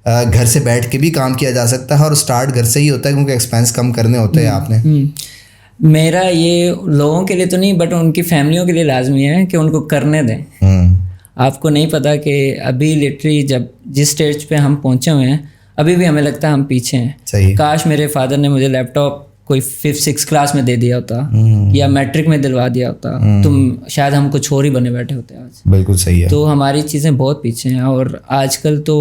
घर से बैठ के भी काम किया जा सकता है और स्टार्ट घर से ही होता है, क्योंकि एक्सपेंस कम करने होते हैं आपने? मेरा ये लोगों के लिए तो नहीं, बट उनकी फैमिलियों के लिए लाजमी है कि उनको करने दें। आपको नहीं पता कि अभी लिटरली जब जिस स्टेज पे हम पहुंचे हुए हैं, अभी भी हमें लगता है हम पीछे हैं। सही। काश मेरे फादर ने मुझे लैपटॉप कोई 5th-6th क्लास में दे दिया होता या मैट्रिक में दिलवा दिया होता, तो शायद हम कुछ और ही बने बैठे होते आज। बिल्कुल सही है। तो हमारी चीज़ें बहुत पीछे हैं और आजकल तो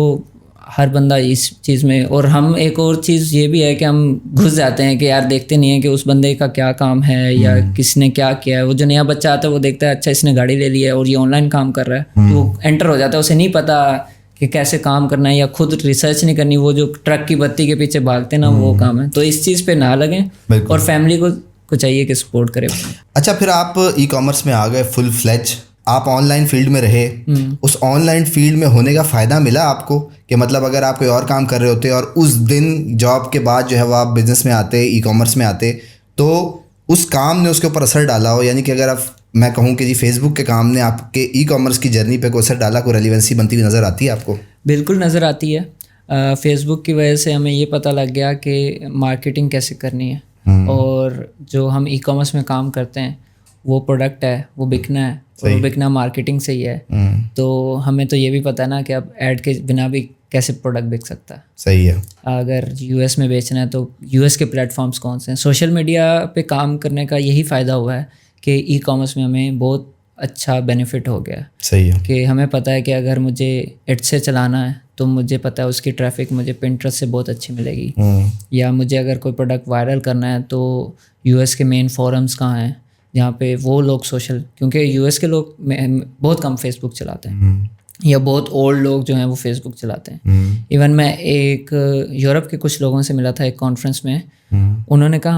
हर बंदा इस चीज़ में, और हम एक और चीज़ ये भी है कि हम घुस जाते हैं कि यार देखते नहीं है कि उस बंदे का क्या काम है या किसने क्या किया है। वो जो नया बच्चा आता है वो देखता है अच्छा इसने गाड़ी ले ली है और ये ऑनलाइन काम कर रहा है, तो वो एंटर हो जाता है। उसे नहीं पता कि कैसे काम करना है या खुद रिसर्च नहीं करनी, वो जो ट्रक की बत्ती के पीछे भागते ना वो काम है। तो इस चीज़ पे ना लगें और फैमिली को चाहिए कि सपोर्ट करें। अच्छा, फिर आप ई कॉमर्स में आ गए फुल फ्लेज, आप ऑनलाइन फील्ड में रहे। उस ऑनलाइन फील्ड में होने का फ़ायदा मिला आपको कि मतलब अगर आप कोई और काम कर रहे होते और उस दिन जॉब के बाद जो है वो आप बिज़नेस में आते, ई कॉमर्स में आते, तो उस काम ने उसके ऊपर असर डाला हो? यानी कि अगर आप, मैं कहूँ कि जी फेसबुक के काम ने आपके ई कॉमर्स की जर्नी पे कोई असर डाला, कोई रेलिवेंसी बनती हुई नज़र आती है आपको? बिल्कुल नज़र आती है। फेसबुक की वजह से हमें ये पता लग गया कि मार्केटिंग कैसे करनी है और जो हम ई कॉमर्स में काम करते हैं वो प्रोडक्ट है, वो बिकना है और बिकना मार्केटिंग से ही है। तो हमें तो ये भी पता है ना कि अब ऐड के बिना भी कैसे प्रोडक्ट बिक सकता है। सही है। अगर यूएस में बेचना है तो यूएस के प्लेटफॉर्म्स कौन से हैं? सोशल मीडिया पे काम करने का यही फ़ायदा हुआ है कि ई कॉमर्स में हमें बहुत अच्छा बेनिफिट हो गया। सही है कि हमें पता है कि अगर मुझे एड से चलाना है तो मुझे पता है उसकी ट्रैफिक मुझे पिंटरेस्ट से बहुत अच्छी मिलेगी, या मुझे अगर कोई प्रोडक्ट वायरल करना है तो यूएस के मेन फोरम्स कहाँ हैं जहाँ पे वो लोग सोशल, क्योंकि यूएस के लोग बहुत कम फेसबुक चलाते हैं या बहुत ओल्ड लोग जो हैं वो फेसबुक चलाते हैं। इवन मैं एक यूरोप के कुछ लोगों से मिला था एक कॉन्फ्रेंस में, उन्होंने कहा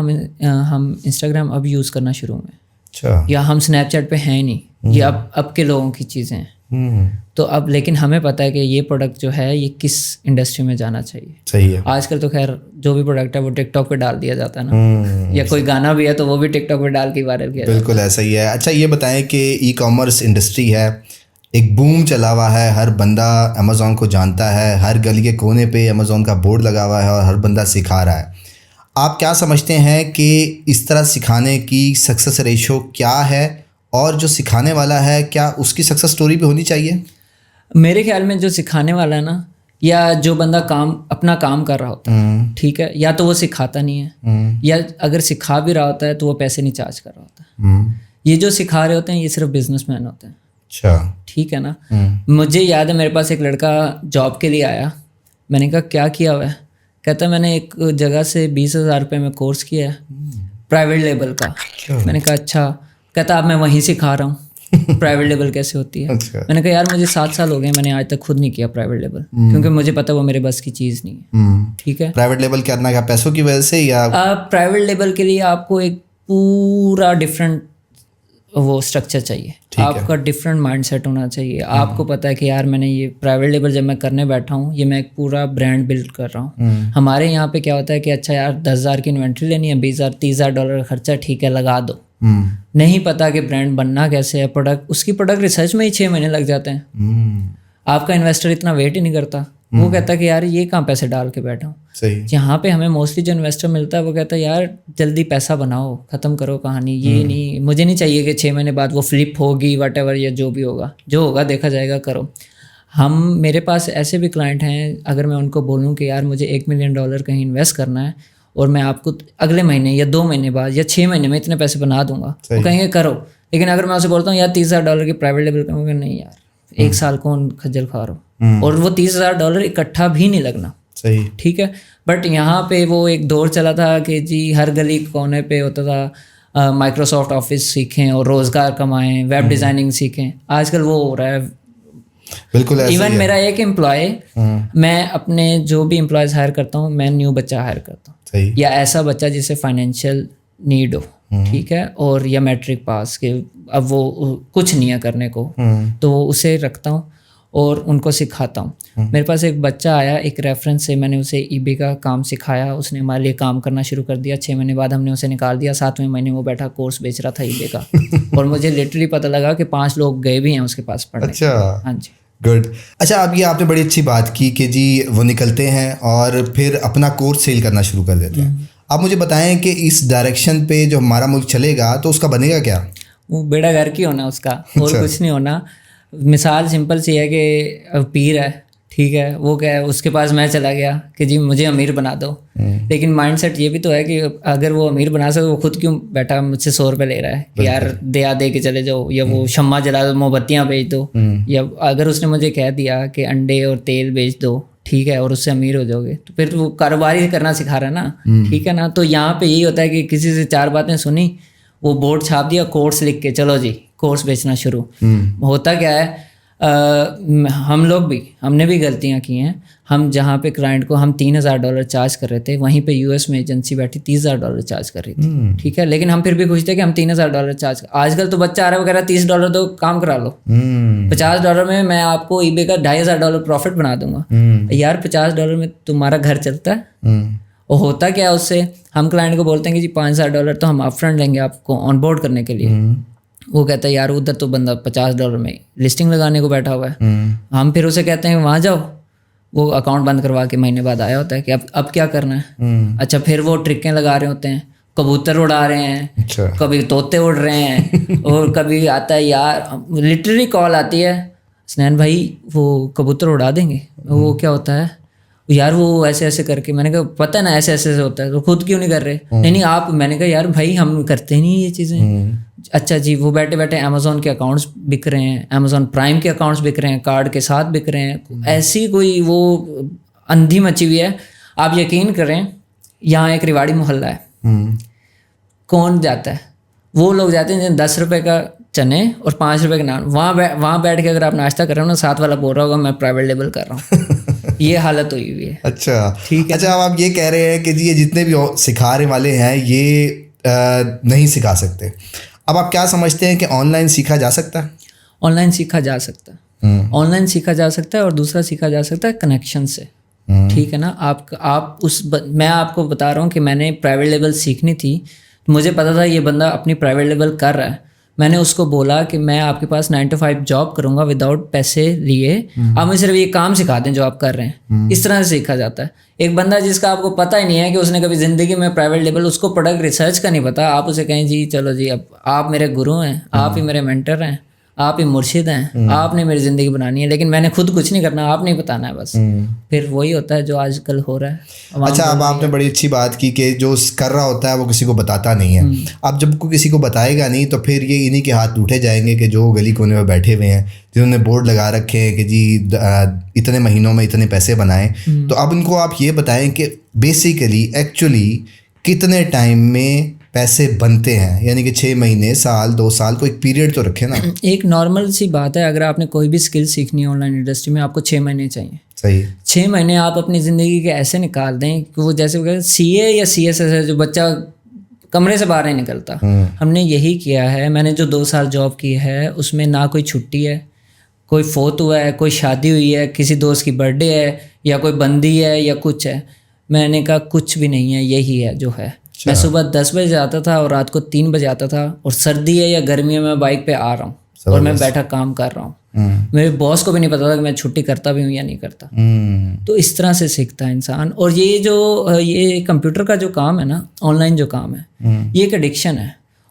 हम इंस्टाग्राम अब यूज़ करना शुरू में, अच्छा, या हम स्नैपचैट पे हैं नहीं, ये अब के लोगों की चीज़ें हैं। तो अब लेकिन हमें पता है कि ये प्रोडक्ट जो है ये किस इंडस्ट्री में जाना चाहिए। सही है। आजकल तो खैर जो भी प्रोडक्ट है वो टिकटॉक पे डाल दिया जाता है ना, या कोई गाना भी है तो वो भी टिकटॉक पे डाल के वायरल किया। बिल्कुल ऐसा ही है। अच्छा, ये बताएं कि ई कॉमर्स इंडस्ट्री है, एक बूम चला हुआ है, हर बंदा अमेज़ॉन को जानता है, हर गली के कोने पे अमेज़ॉन का बोर्ड लगा हुआ है और हर बंदा सिखा रहा है। आप क्या समझते हैं कि इस तरह सिखाने की सक्सेस रेशो क्या है, और जो सिखाने वाला है क्या उसकी सक्सेस स्टोरी भी होनी चाहिए? मेरे ख्याल में जो सिखाने वाला है ना, या जो बंदा अपना काम कर रहा होता है, ठीक है, या तो वो सिखाता नहीं है, या अगर सिखा भी रहा होता है तो वो पैसे नहीं चार्ज कर रहा होता है। ये जो सिखा रहे होते हैं ये सिर्फ बिजनेसमैन होते हैं। अच्छा, ठीक है ना। मुझे याद है मेरे पास एक लड़का जॉब के लिए आया, मैंने कहा क्या किया हुआ है? कहता मैंने एक जगह से 20,000 रुपये में कोर्स किया है प्राइवेट लेवल का। मैंने कहा अच्छा। कहता अब मैं वहीं सिखा रहा हूँ प्राइवेट लेवल कैसे होती है। अच्छा। मैंने कहा यार मुझे 7 साल हो गए, मैंने आज तक खुद नहीं किया प्राइवेट लेवल, क्योंकि मुझे पता वो मेरे बस की चीज़ नहीं है। ठीक है। प्राइवेट लेवल करना क्या पैसों की वजह से, या प्राइवेट लेवल के लिए आपको एक पूरा डिफरेंट वो स्ट्रक्चर चाहिए, आपका डिफरेंट माइंडसेट होना चाहिए। आपको पता है कि यार मैंने ये प्राइवेट लेवल जब मैं करने बैठा हूँ, ये मैं एक पूरा ब्रांड बिल्ड कर रहा हूँ। हमारे यहाँ पे क्या होता है कि अच्छा यार 10,000 की इन्वेंट्री लेनी है, 20,000 30,000 डॉलर का खर्चा, ठीक है लगा दो। नहीं पता कि ब्रांड बनना कैसे है, उसकी प्रोडक्ट रिसर्च में ही 6 महीने लग जाते हैं। आपका इन्वेस्टर इतना वेट ही नहीं करता, वो कहता है कि यार ये कहाँ पैसे डाल के बैठा हूँ। सही। यहाँ पे हमें मोस्टली जो इन्वेस्टर मिलता है वो कहता है यार जल्दी पैसा बनाओ, ख़त्म करो कहानी, ये नहीं, मुझे नहीं चाहिए कि 6 महीने बाद वो फ्लिप होगी वटेवर, या जो भी होगा, जो होगा देखा जाएगा, करो। मेरे पास ऐसे भी क्लाइंट हैं, अगर मैं उनको बोलूँ कि यार मुझे $1 मिलियन कहीं इन्वेस्ट करना है और मैं आपको अगले महीने या 2 महीने बाद या 6 महीने में इतने पैसे बना दूंगा, वो कहेंगे करो। लेकिन अगर मैं उसे बोलता हूँ यार $30,000 की प्राइवेट लेवल करूँगा, नहीं यार 1 साल कौन खज्जल खा रहा हो, और वो $30,000 इकट्ठा भी नहीं लगना। सही। ठीक है। बट यहाँ पे वो एक दौर चला था कि जी हर गली कोने पे होता था माइक्रोसॉफ्ट ऑफिस सीखें और रोज़गार कमाएं, वेब डिज़ाइनिंग सीखें। आजकल वो हो रहा है بالکل ایسا ایون میرا ایک امپلائی، میں اپنے جو بھی امپلائیز ہائر کرتا ہوں میں نیو بچہ ہائر کرتا ہوں، صحیح، یا ایسا بچہ جسے فائنینشیل نیڈ ہو، ٹھیک ہے، اور یا میٹرک پاس کے اب وہ کچھ نہیں ہے کرنے کو، تو اسے رکھتا ہوں اور ان کو سکھاتا ہوں. میرے پاس ایک بچہ آیا ایک ریفرنس سے، میں نے اسے ای بے کا کام سکھایا، اس نے ہمارے لیے کام کرنا شروع کر دیا. 6 مہینے بعد ہم نے اسے نکال دیا. 7ویں مہینے وہ بیٹھا کورس بیچ رہا تھا ای بے کا، اور مجھے لٹرلی پتہ لگا کہ 5 لوگ گئے بھی ہیں اس کے پاس پڑھنے. اچھا، ہاں جی، گڈ. اچھا، اب یہ آپ نے بڑی اچھی بات کی کہ جی وہ نکلتے ہیں اور پھر اپنا کورس سیل کرنا شروع کر دیتے ہیں. آپ مجھے بتائیں کہ اس ڈائریکشن پہ جو ہمارا ملک چلے گا تو اس کا بنے گا کیا؟ وہ بیڑا گھر کی ہونا اس کا، اور کچھ نہیں ہونا. مثال سمپل سی ہے کہ پیر ہے، ٹھیک ہے، وہ کیا ہے اس کے پاس میں چلا گیا کہ جی مجھے امیر بنا دو، لیکن مائنڈ سیٹ یہ بھی تو ہے کہ اگر وہ امیر بنا سکے وہ خود کیوں بیٹھا مجھ سے 100 روپے لے رہا ہے کہ یار دے کے چلے جاؤ، یا وہ شمع جلا دو، موم بتیاں بیچ دو، یا اگر اس نے مجھے کہہ دیا کہ انڈے اور تیل بیچ دو، ٹھیک ہے، اور اس سے امیر ہو جاؤ گے، تو پھر وہ کاروبار ہی کرنا سکھا رہا ہے نا، ٹھیک ہے نا. تو یہاں پہ یہی ہوتا ہے کہ کسی سے 4 باتیں سنی، وہ بورڈ چھاپ دیا، کورس لکھ کے چلو جی کورس بیچنا شروع. ہوتا کیا ہے، ہم نے بھی غلطیاں کی ہیں. ہم جہاں پہ کلائنٹ کو ہم $3,000 چارج کر رہے تھے، وہیں پہ US میں ایجنسی بیٹھی $30,000 چارج کر رہی تھی، ٹھیک ہے، لیکن ہم پھر بھی خوش تھے کہ ہم $3,000 چارج کر. آج کل تو بچہ آ رہا ہے وغیرہ $30 دو کام کرا لو، $50 میں آپ کو ای بے کا $2,500 پروفٹ بنا دوں گا. یار $50 میں تمہارا گھر چلتا ہے. اور ہوتا کیا ہے اس سے، ہم کلائنٹ کو بولتے ہیں کہ جی $5,000 تو ہم اپ فرنٹ لیں گے آپ کو آن بورڈ کرنے کے لیے. وہ کہتا ہے یار ادھر تو بندہ $50 میں لسٹنگ لگانے کو بیٹھا ہوا ہے. ہم پھر اسے کہتے ہیں وہاں جاؤ، وہ اکاؤنٹ بند کروا کے مہینے بعد آیا ہوتا ہے کہ اب کیا کرنا ہے. اچھا، پھر وہ ٹرکیں لگا رہے ہوتے ہیں، کبوتر اڑا رہے ہیں، کبھی طوطے اڑ رہے ہیں، اور کبھی آتا ہے یار لٹرلی کال آتی ہے حسنین بھائی وہ کبوتر اڑا دیں گے. وہ کیا ہوتا ہے یار، وہ ایسے ایسے کر کے. میں نے کہا پتہ ہے نا ایسے ایسے ہوتا ہے، تو خود کیوں نہیں کر رہے؟ نہیں آپ. میں نے کہا یار بھائی ہم کرتے نہیں یہ چیزیں. اچھا جی، وہ بیٹھے بیٹھے امیزون کے اکاؤنٹس بک رہے ہیں، امیزون پرائم کے اکاؤنٹس بک رہے ہیں، کارڈ کے ساتھ بک رہے ہیں. ایسی کوئی وہ اندھی مچی ہوئی ہے. آپ یقین کریں یہاں ایک ریواڑی محلہ ہے، کون جاتا ہے؟ وہ لوگ جاتے ہیں جن 10 روپے کا چنے اور 5 روپے کا نان. وہاں بیٹھ کے اگر آپ ناشتہ کر رہے ہو نا، ساتھ والا بول رہا ہوگا میں پرائیویٹ لیبل کر رہا ہوں. یہ حالت ہوئی ہوئی ہے. اچھا ٹھیک ہے. اچھا، اب آپ یہ کہہ رہے ہیں کہ جی یہ جتنے بھی سکھانے والے ہیں یہ نہیں سکھا سکتے. اب آپ کیا سمجھتے ہیں کہ آن لائن سیکھا جا سکتا ہے؟ آن لائن سیکھا جا سکتا ہے، آن لائن سیکھا جا سکتا ہے، اور دوسرا سیکھا جا سکتا ہے کنیکشن سے. ٹھیک ہے نا. میں آپ کو بتا رہا ہوں کہ میں نے پرائیویٹ لیول سیکھنی تھی، مجھے پتا تھا یہ بندہ اپنی پرائیویٹ لیول کر رہا ہے. میں نے اس کو بولا کہ میں آپ کے پاس 9 to 5 جاب کروں گا وداؤٹ پیسے لیے، آپ مجھے صرف یہ کام سکھا دیں جو آپ کر رہے ہیں. اس طرح سے سیکھا جاتا ہے. ایک بندہ جس کا آپ کو پتہ ہی نہیں ہے کہ اس نے کبھی زندگی میں پرائیویٹ لیول، اس کو پروڈکٹ ریسرچ کا نہیں پتا، آپ اسے کہیں جی چلو جی اب آپ میرے گرو ہیں، آپ ہی میرے مینٹر ہیں، آپ ہی مرشد ہیں، آپ نے میری زندگی بنانی ہے، لیکن میں نے خود کچھ نہیں کرنا، آپ نہیں بتانا ہے بس. پھر وہی ہوتا ہے جو آج کل ہو رہا ہے. اچھا، اب آپ نے بڑی اچھی بات کی کہ جو کر رہا ہوتا ہے وہ کسی کو بتاتا نہیں ہے. اب جب کوئی کسی کو بتائے گا نہیں تو پھر یہ انہی کے ہاتھ ٹوٹے جائیں گے کہ جو گلی کونے میں بیٹھے ہوئے ہیں، جنہوں نے بورڈ لگا رکھے ہیں کہ جی اتنے مہینوں میں اتنے پیسے بنائیں. تو اب ان کو آپ یہ بتائیں کہ بیسیکلی ایکچولی کتنے ٹائم میں پیسے بنتے ہیں، یعنی کہ 6 مہینے، سال، 2 سال، کوئی پیریڈ تو رکھے نا. ایک نارمل سی بات ہے، اگر آپ نے کوئی بھی اسکل سیکھنی ہے آن لائن انڈسٹری میں، آپ کو 6 مہینے چاہیے. صحیح. 6 مہینے آپ اپنی زندگی کے ایسے نکال دیں کہ وہ جیسے CA یا CSS ہے جو بچہ کمرے سے باہر نہیں نکلتا. ہم نے یہی کیا ہے. میں نے جو 2 سال جاب کی ہے اس میں نہ کوئی چھٹی ہے، کوئی فوت ہوا ہے، کوئی شادی ہوئی ہے، کسی دوست کی برتھ ڈے ہے، یا کوئی بندی ہے یا کچھ ہے. میں نے کہا کچھ بھی نہیں ہے، یہی ہے جو ہے. میں صبح 10 بجے آتا تھا اور رات کو 3 بجے آتا تھا، اور سردی ہے یا گرمی ہے میں بائک پہ آ رہا ہوں اور میں بیٹھا کام کر رہا ہوں. میرے باس کو بھی نہیں پتا تھا کہ میں چھٹی کرتا بھی ہوں یا نہیں کرتا. تو اس طرح سے سیکھتا ہے انسان. اور یہ کمپیوٹر کا جو کام ہے نا، آن لائن جو کام ہے، یہ ایک ایڈکشن ہے.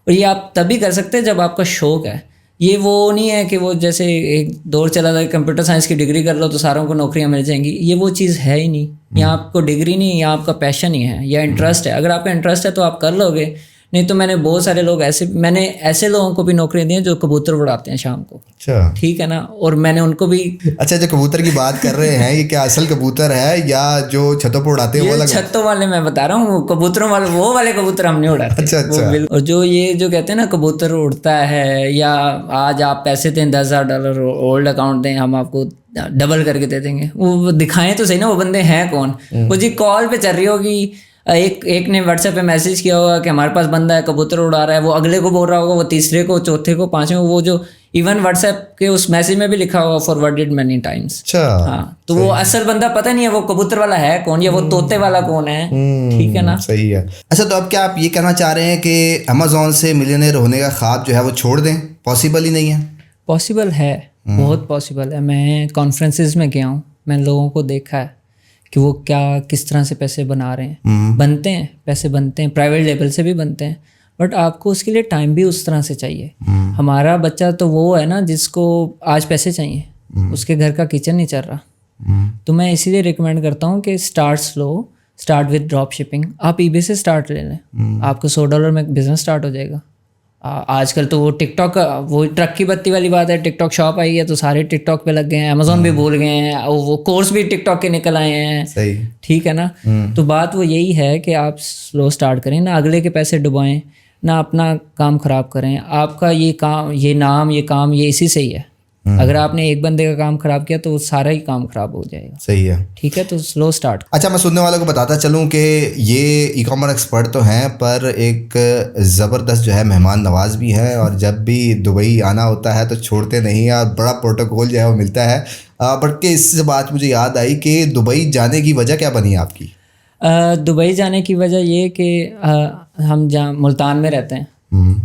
اور یہ آپ تبھی کر سکتے ہیں جب آپ کا شوق ہے. یہ وہ نہیں ہے کہ وہ جیسے ایک دور چلا تھا کمپیوٹر سائنس کی ڈگری کر لو تو ساروں کو نوکریاں مل جائیں گی. یہ وہ چیز ہے ہی نہیں. یہاں آپ کو ڈگری نہیں، یہاں آپ کا پیشن ہی ہے یا انٹرسٹ ہے. اگر آپ کا انٹرسٹ ہے تو آپ کر لو گے، نہیں تو میں نے بہت سارے لوگ میں نے ایسے لوگوں کو بھی نوکریاں دی ہیں جو کبوتر اڑاتے ہیں شام کو. اچھا ٹھیک ہے نا, اور میں نے ان کو بھی. اچھا جو کبوتر کی بات کر رہے ہیں یہ کیا اصل کبوتر ہے یا جو چھتوں پہ اڑاتے ہیں وہ الگ؟ چھتوں والے میں بتا رہا ہوں, کبوتروں والے وہ والے کبوتر ہم نہیں اڑاتے. اچھا. اور جو یہ جو کہتے ہیں نا کبوتر اڑتا ہے, یا آج آپ پیسے دیں $10,000 اولڈ اکاؤنٹ دیں ہم آپ کو ڈبل کر کے دے دیں گے, وہ دکھائیں تو صحیح نا وہ بندے ہیں کون. وہ جی کال پہ چل رہی ہوگی, ایک نے واٹس ایپ پہ میسج کیا ہوگا کہ ہمارے پاس بندہ ہے کبوتر اڑا رہا ہے, وہ اگلے کو بول رہا ہوگا, وہ تیسرے کو, چوتھے کو, پانچویں کو, وہ جو ایون واٹس ایپ کے اس میسج میں بھی لکھا ہوگا فارورڈڈ مینی ٹائمس. ہاں تو وہ اصل بندہ پتہ نہیں ہے وہ کبوتر والا ہے کون یا وہ طوطے والا کون ہے. ٹھیک ہے نا, صحیح ہے. اچھا تو اب کیا آپ یہ کہنا چاہ رہے ہیں کہ امیزون سے ملینئر ہونے کا خواب جو ہے وہ چھوڑ دیں؟ پاسبل ہی نہیں ہے. پاسبل ہے, بہت پاسبل ہے. میں کانفرنسز میں گیا ہوں, میں لوگوں کو دیکھا ہے کہ وہ کس طرح سے پیسے بنا رہے ہیں. بنتے ہیں پیسے, بنتے ہیں پرائیویٹ لیول سے بھی بنتے ہیں, بٹ آپ کو اس کے لیے ٹائم بھی اس طرح سے چاہیے. ہمارا بچہ تو وہ ہے نا جس کو آج پیسے چاہیے, اس کے گھر کا کچن نہیں چل رہا. تو میں اسی لیے ریکمینڈ کرتا ہوں کہ اسٹارٹ وتھ ڈراپ شپنگ. آپ ای بے سے اسٹارٹ لے لیں, آپ کو $100 میں بزنس اسٹارٹ ہو جائے گا. آج کل تو وہ ٹک ٹاک, وہ ٹرک کی بتی والی بات ہے, ٹک ٹاک شاپ آئی ہے تو سارے ٹک ٹاک پہ لگ گئے ہیں. امیزون بھی بھول گئے ہیں, وہ کورس بھی ٹک ٹاک کے نکل آئے ہیں. صحیح, ٹھیک ہے نا. تو بات وہ یہی ہے کہ آپ سلو اسٹارٹ کریں, نہ اگلے کے پیسے ڈبائیں, نہ اپنا کام خراب کریں. آپ کا یہ کام, یہ نام, یہ کام, یہ اسی سے ہی ہے. اگر آپ نے ایک بندے کا کام خراب کیا تو وہ سارا ہی کام خراب ہو جائے گا. صحیح ہے. ٹھیک ہے, تو سلو اسٹارٹ. اچھا میں سننے والوں کو بتاتا چلوں کہ یہ ای کامرس ایکسپرٹ تو ہیں پر ایک زبردست جو ہے مہمان نواز بھی ہے, اور جب بھی دبئی آنا ہوتا ہے تو چھوڑتے نہیں, اور بڑا پروٹوکول جو ہے وہ ملتا ہے. بلکہ اس سے بات مجھے یاد آئی کہ دبئی جانے کی وجہ کیا بنی آپ کی؟ دبئی جانے کی وجہ یہ کہ ہم جہاں ملتان میں رہتے ہیں,